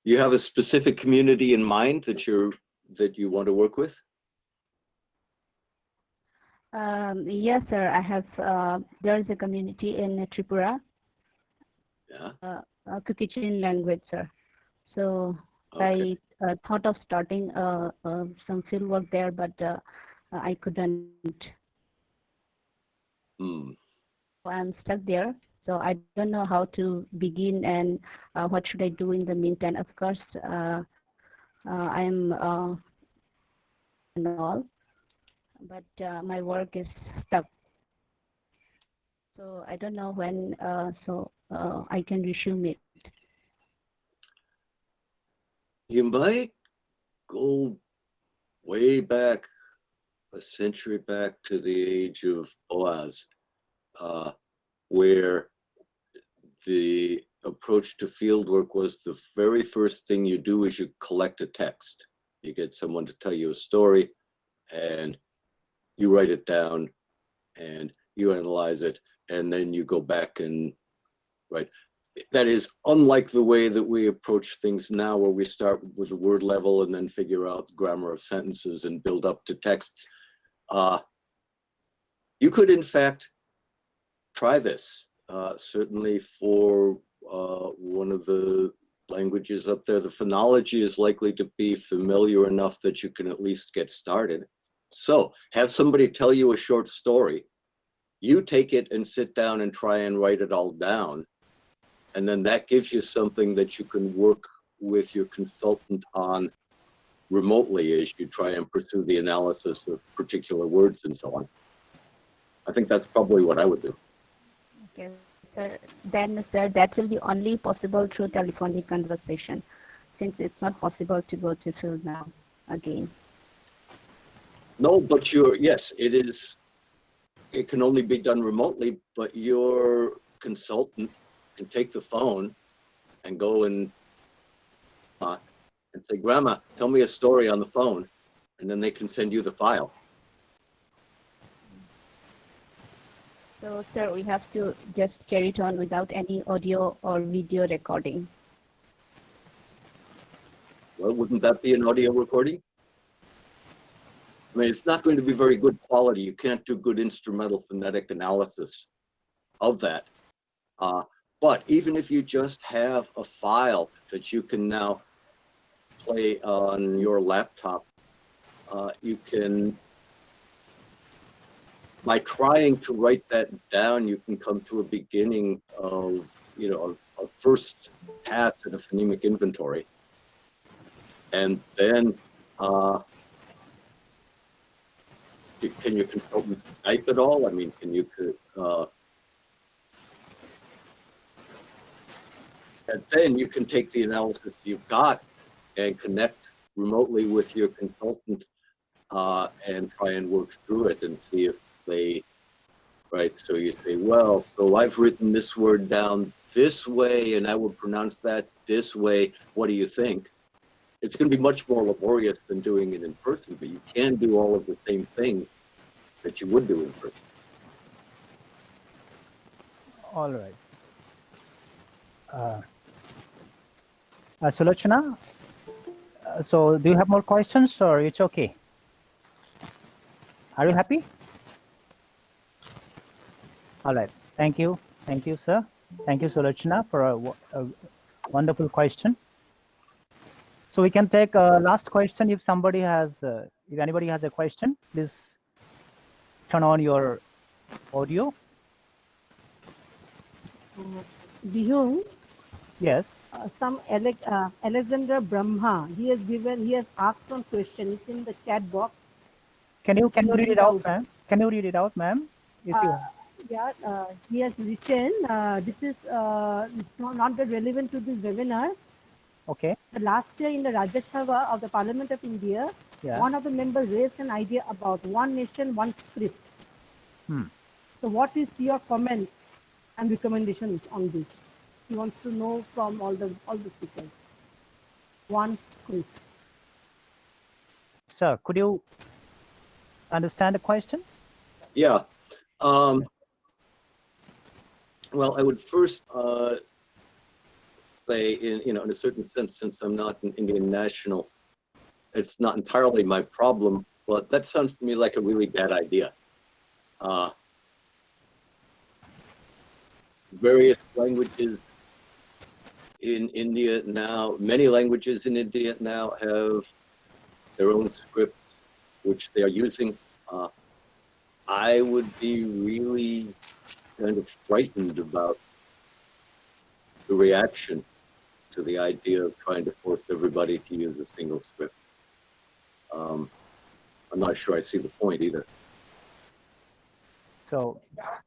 You have a specific community in mind that you want to work with? Yes, sir. I have. There is a community in Tripura. Yeah. Kokrajhar language, sir. So okay. I thought of starting some field work there, but I couldn't. I'm stuck there, so I don't know how to begin and what should I do in the meantime. Of course, I'm and all, but my work is stuck. So I don't know when I can resume it. You might go way back, a century back to the age of Boaz, where the approach to fieldwork was the very first thing you do is you collect a text. You get someone to tell you a story and you write it down and you analyze it, and then you go back and write. That is unlike the way that we approach things now, where we start with a word level and then figure out the grammar of sentences and build up to texts. You could, in fact, try this, certainly for one of the languages up there, the phonology is likely to be familiar enough that you can at least get started. So have somebody tell you a short story. You take it and sit down and try and write it all down. And then that gives you something that you can work with your consultant on remotely as you try and pursue the analysis of particular words and so on. I think that's probably what I would do. Okay, sir. Then, sir, that will be only possible through telephonic conversation, since it's not possible to go to field now again. No, but yes, it is. It can only be done remotely, but your consultant can take the phone and go and say, Grandma, tell me a story on the phone, and then they can send you the file. So, sir, we have to just carry it on without any audio or video recording. Well, wouldn't that be an audio recording? I mean, it's not going to be very good quality. You can't do good instrumental phonetic analysis of that. But even if you just have a file that you can now play on your laptop, you can, by trying to write that down, you can come to a beginning of, a first pass at a phonemic inventory. And then, can your consultant Skype at all? I mean, can you, and then you can take the analysis you've got and connect remotely with your consultant and try and work through it and see if they, right, so you say, well, so I've written this word down this way and I would pronounce that this way. What do you think? It's going to be much more laborious than doing it in person, but you can do all of the same things that you would do in person. All right. Sulochana, so do you have more questions or it's okay? Are you happy? All right. Thank you. Thank you, sir. Thank you, Sulochana, for a wonderful question. So we can take a last question. If somebody has, if anybody has a question, please turn on your audio. Bihung, Yes. some Alexander Brahma, he has asked some question. It's in the chat box. Can you read it out, ma'am? Can you read it out, ma'am? If you. Yeah, he has written, this is not that relevant to this webinar. Okay. Last year in the Rajya Sabha of the Parliament of India, one of the members raised an idea about one nation, one script. So what is your comment and recommendations on this? He wants to know from all the speakers. One script. Sir, could you understand the question? Yeah. Well, I would first say, in a certain sense, since I'm not an Indian national, it's not entirely my problem, but that sounds to me like a really bad idea. Various languages in India now, many languages in India now have their own scripts, which they are using. I would be really kind of frightened about the reaction to the idea of trying to force everybody to use a single script. I'm not sure I see the point either. So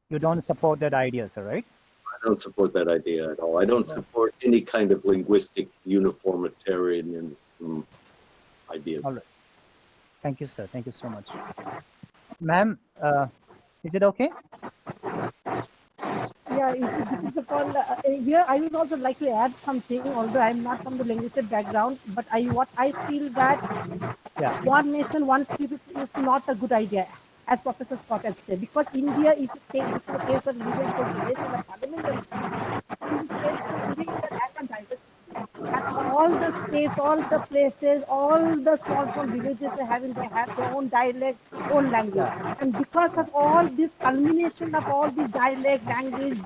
you don't support that idea, sir, right? I don't support that idea at all. I don't support any kind of linguistic uniformitarian ideas. All right. Thank you, sir. Thank you so much. Ma'am, is it okay? Yeah, this is a call. Here, I would also like to add something, although I'm not from the linguistic background, but what I feel that one nation, one script is not a good idea, as Professor Scott has said, because India, if you take this case of Indian population in the parliament, India is an diversity. And all the states, all the places, all the small villages they have their own dialect, own language. And because of all this culmination of all these dialect, language,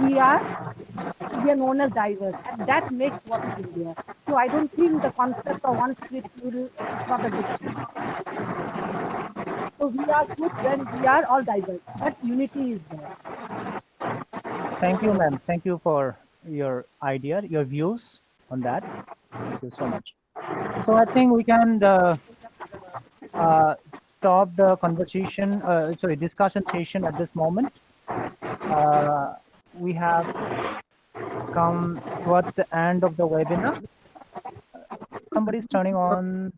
we are We are known as diverse, and that makes what is India. So I don't think the concept of one script is not a good thing. So we are good when we are all diverse, but unity is there. Thank you, ma'am. Thank you for your idea, your views on that. Thank you so much. So I think we can uh, stop the conversation, sorry, discussion session at this moment. We have come towards the end of the webinar. Somebody's turning on.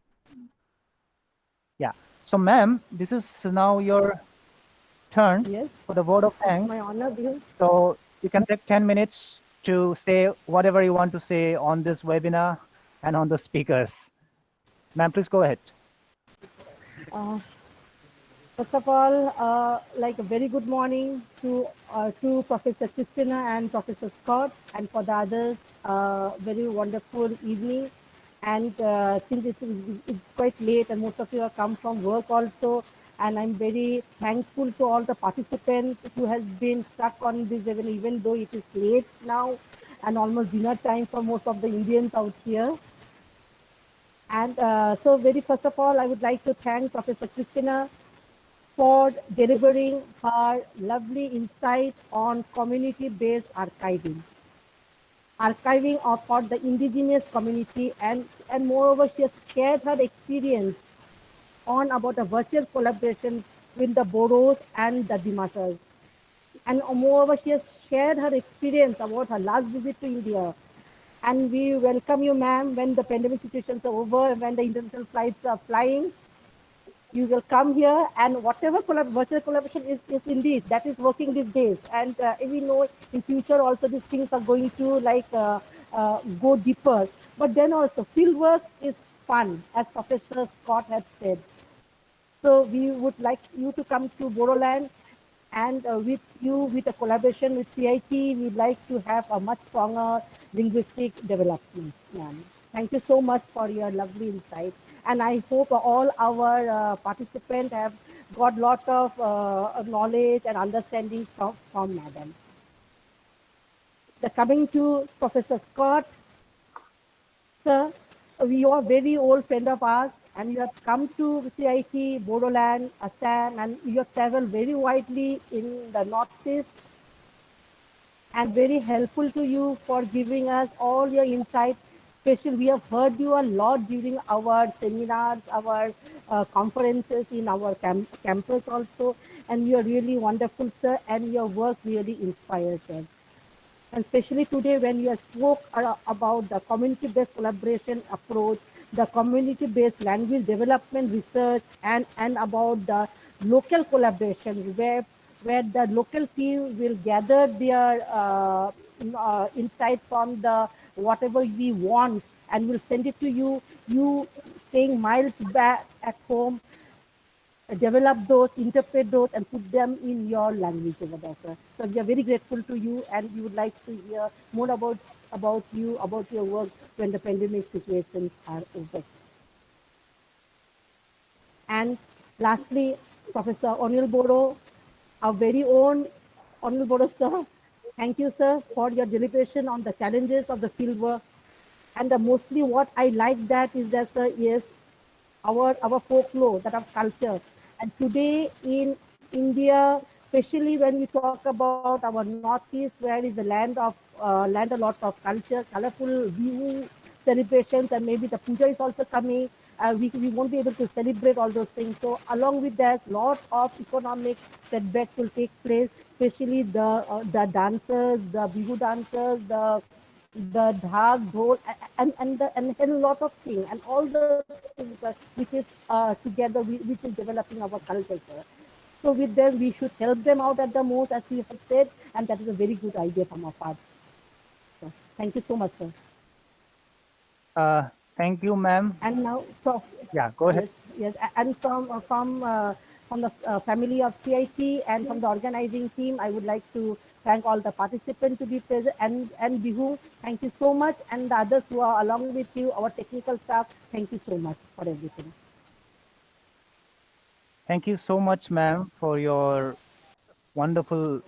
Yeah. So, ma'am, this is now your turn for the word of thanks. My honor, Bill. So you can take 10 minutes to say whatever you want to say on this webinar and on the speakers. Ma'am, please go ahead. First of all, like a very good morning to Professor Christina and Professor Scott, and for the others, very wonderful evening. And since it's quite late and most of you have come from work also, and I'm very thankful to all the participants who has been stuck on this even though it is late now and almost dinner time for most of the Indians out here. And so very first of all, I would like to thank Professor Christina for delivering her lovely insight on community-based archiving. Archiving of for the indigenous community, and moreover she has shared her experience on about a virtual collaboration with the Boros and the Dimatars. And moreover she has shared her experience about her last visit to India. And we welcome you, ma'am, when the pandemic situations are over, when the international flights are flying. You will come here, and whatever virtual collaboration is indeed that is working these days, and we know in future also these things are going to like go deeper. But then also field work is fun, as Professor Scott has said. So we would like you to come to Boroland, and with you, with a collaboration with CIT, we'd like to have a much stronger linguistic development, ma'am. Thank you so much for your lovely insight. And I hope all our participants have got lot of knowledge and understanding from madam. Coming to Professor Scott, sir, you are very old friend of ours, and you have come to CIT, Bodoland, Assam, and you have traveled very widely in the Northeast, and very helpful to you for giving us all your insights. Especially, we have heard you a lot during our seminars, our conferences in our campus also, and you are really wonderful, sir, and your work really inspires us. And especially today when you spoke about the community-based collaboration approach, the community-based language development research, and about the local collaboration where the local team will gather their insight from the whatever we want and will send it to you. You staying miles back at home, develop those, interpret those, and put them in your language over there, sir. So we are very grateful to you, and we would like to hear more about you, about your work when the pandemic situations are over. And lastly, Professor Anil Barrow, our very own Anil Barrow, sir. Thank you, sir, for your deliberation on the challenges of the field work. And mostly what I like that is that, sir, yes, our folklore, that our culture. And today in India, especially when we talk about our Northeast, where is the land a lot of culture, colorful view celebrations, and maybe the puja is also coming. We won't be able to celebrate all those things. So along with that, lot of economic setbacks will take place, especially the dancers, the bihu dancers, the dhag, dhol, and a lot of things, and all those things which is together, which is developing our culture, sir. So with them, we should help them out at the most, as we have said, and that is a very good idea from our part. So, thank you so much, sir. Thank you, ma'am. And now, so yeah, go ahead. Yes, and from the family of CIT and from the organizing team, I would like to thank all the participants to be present, and Bihu, thank you so much, and the others who are along with you, our technical staff, thank you so much for everything. Thank you so much, ma'am, for your wonderful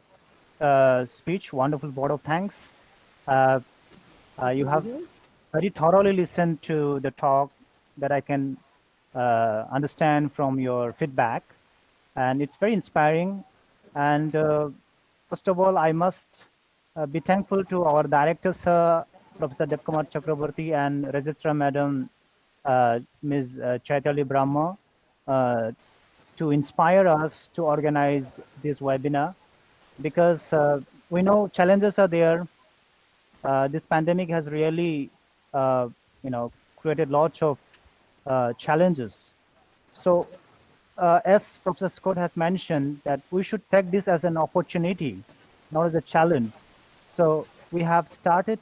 speech, wonderful word of thanks. You have very thoroughly listened to the talk that I can understand from your feedback, and it's very inspiring. And first of all, I must be thankful to our director, sir, Professor Devkumar Chakraborty, and Registrar Madam, Ms. Chaitali Brahma, to inspire us to organize this webinar, because we know challenges are there. This pandemic has really, created lots of challenges. So, as Professor Scott has mentioned, that we should take this as an opportunity, not as a challenge. So we have started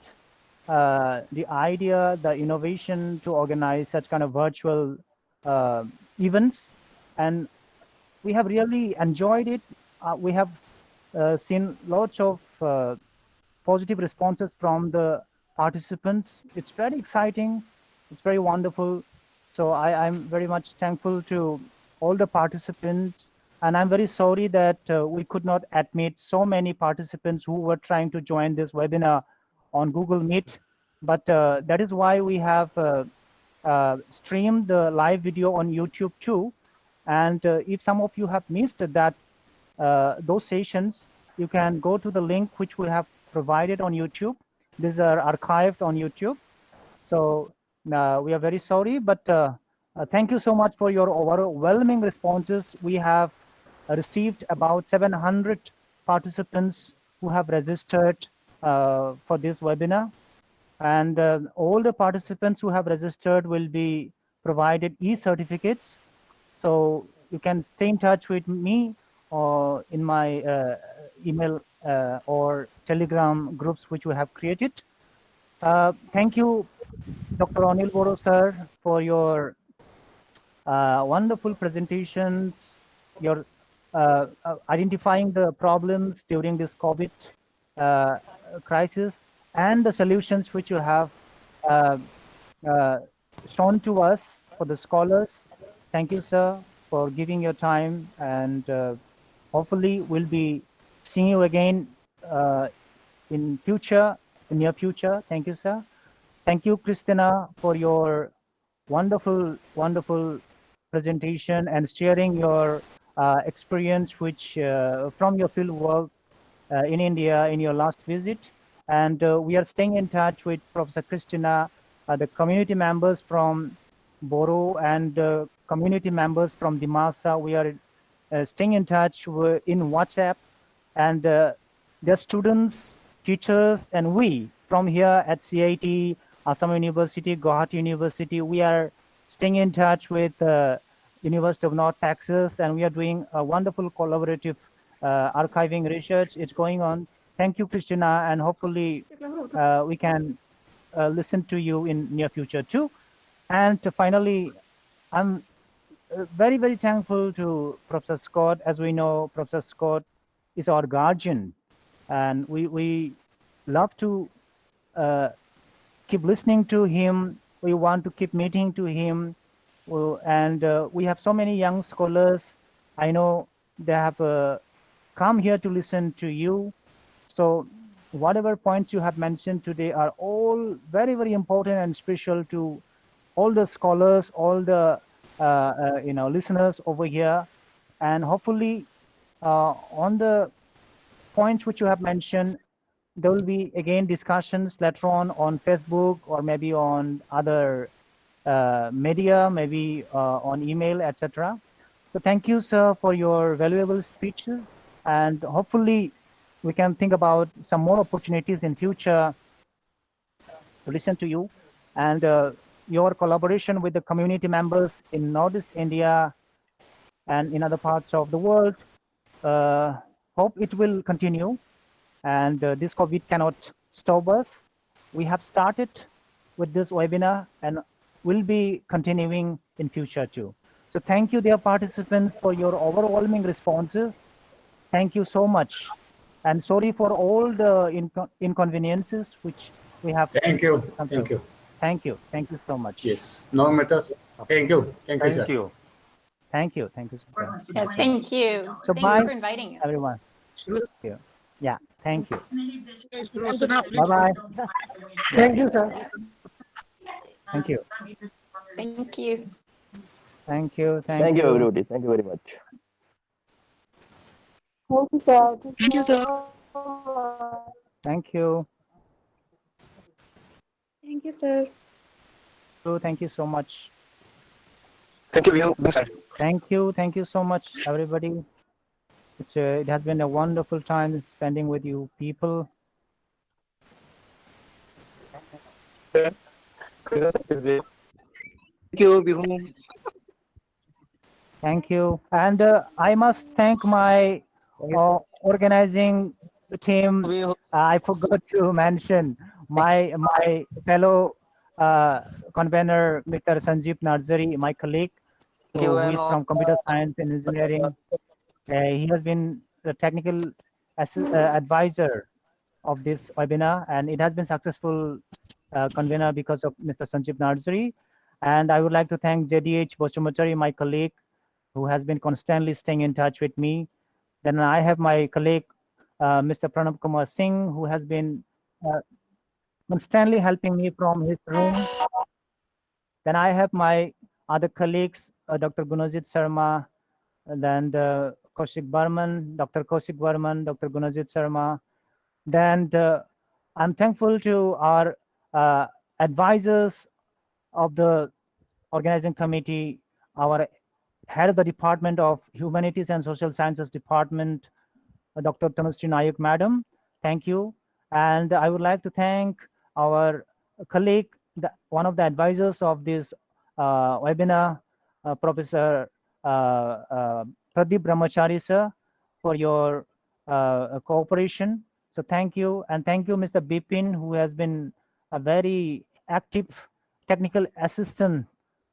the idea, the innovation to organize such kind of virtual events, and we have really enjoyed it. We have seen lots of positive responses from the participants. It's very exciting. It's very wonderful. So I'm very much thankful to all the participants, and I'm very sorry that we could not admit so many participants who were trying to join this webinar on Google Meet. But that is why we have streamed the live video on YouTube too. And if some of you have missed that those sessions, you can go to the link which we have provided on YouTube. These are archived on YouTube. So we are very sorry, but thank you so much for your overwhelming responses. We have received about 700 participants who have registered for this webinar. And all the participants who have registered will be provided e-certificates. So you can stay in touch with me or in my email or Telegram groups which we have created. Thank you, Dr. Anil Barrow, sir, for your wonderful presentations, your identifying the problems during this COVID crisis, and the solutions which you have shown to us for the scholars. Thank you, sir, for giving your time, and hopefully we'll be seeing you again in near future. Thank you, sir. Thank you, Christina, for your wonderful, wonderful presentation and sharing your experience which from your field work in India in your last visit. And we are staying in touch with Professor Christina, the community members from Boro and community members from Dimasa. We are staying in touch in WhatsApp, and the students, teachers, and we from here at CIT, Assam University, Guwahati University, we are staying in touch with University of North Texas, and we are doing a wonderful collaborative archiving research. It's going on. Thank you, Christina, and hopefully we can listen to you in near future too. And finally, I'm very, very thankful to Professor Scott. As we know, Professor Scott is our guardian, and we love to keep listening to him. We want to keep meeting to him. And we have so many young scholars. I know they have come here to listen to you. So whatever points you have mentioned today are all very, very important and special to all the scholars, all the listeners over here. And hopefully on the points which you have mentioned, there will be again discussions later on Facebook, or maybe on other media, maybe on email, etc. So thank you, sir, for your valuable speeches, and hopefully we can think about some more opportunities in future to listen to you, and your collaboration with the community members in Northeast India and in other parts of the world. Hope it will continue, and this COVID cannot stop us. We have started with this webinar and will be continuing in future too. So thank you, dear participants, for your overwhelming responses. Thank you so much. And sorry for all the inconveniences which we have. Thank you. Thank you. Thank you. Thank you so much. Yes, no matter. Thank you. Thank you, sir. You. Thank you. Thank you. Thank you. So Thanks bye, for inviting us. everyone. Thank you. Yeah, thank you. Bye Bye-bye. Thank you, sir. Thank you. Thank you. Thank you. Thank you, everybody. Thank you very much. Thank you, sir. Thank you, sir. Thank you. Thank you, sir. Thank you so much. Thank you. Thank you. Thank you so much, everybody. It has been a wonderful time spending with you people. Thank you, Bihum. Thank you. And I must thank my organizing team. I forgot to mention my fellow convener, Mr. Sanjeev Narzari, my colleague, who is from Computer Science and Engineering. He has been the technical advisor of this webinar, and it has been successful convener because of Mr. Sanjeev Narzari. And I would like to thank JDH Bochumachari, my colleague, who has been constantly staying in touch with me. Then I have my colleague, Mr. Pranab Kumar Singh, who has been constantly helping me from his room. Then I have my other colleagues, Dr. Gunajit Sharma, and then Kaushik Barman, Dr. Kaushik Barman, Dr. Gunajit Sharma. Then I'm thankful to our advisors of the organizing committee, our head of the Department of Humanities and Social Sciences Department, Dr. Tanushree Nayak Madam. Thank you. And I would like to thank our colleague, one of the advisors of this webinar, Professor Pradeep Brahmachari sir, for your cooperation. So thank you. And thank you, Mr. Bipin, who has been a very active technical assistant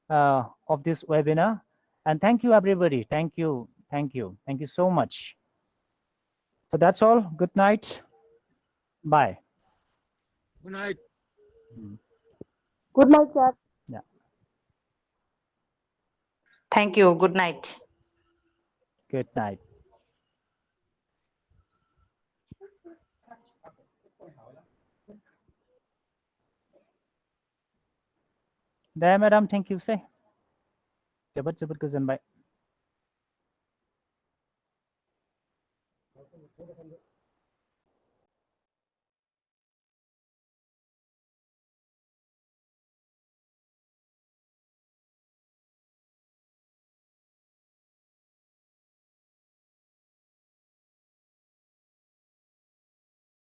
of this webinar. And thank you, everybody. Thank you. Thank you. Thank you so much. So that's all. Good night. Bye. Good night. Good night, sir. Yeah. Thank you. Good night. Good night. There, madam. Thank you. Say. Jabat jabat kuzan bye.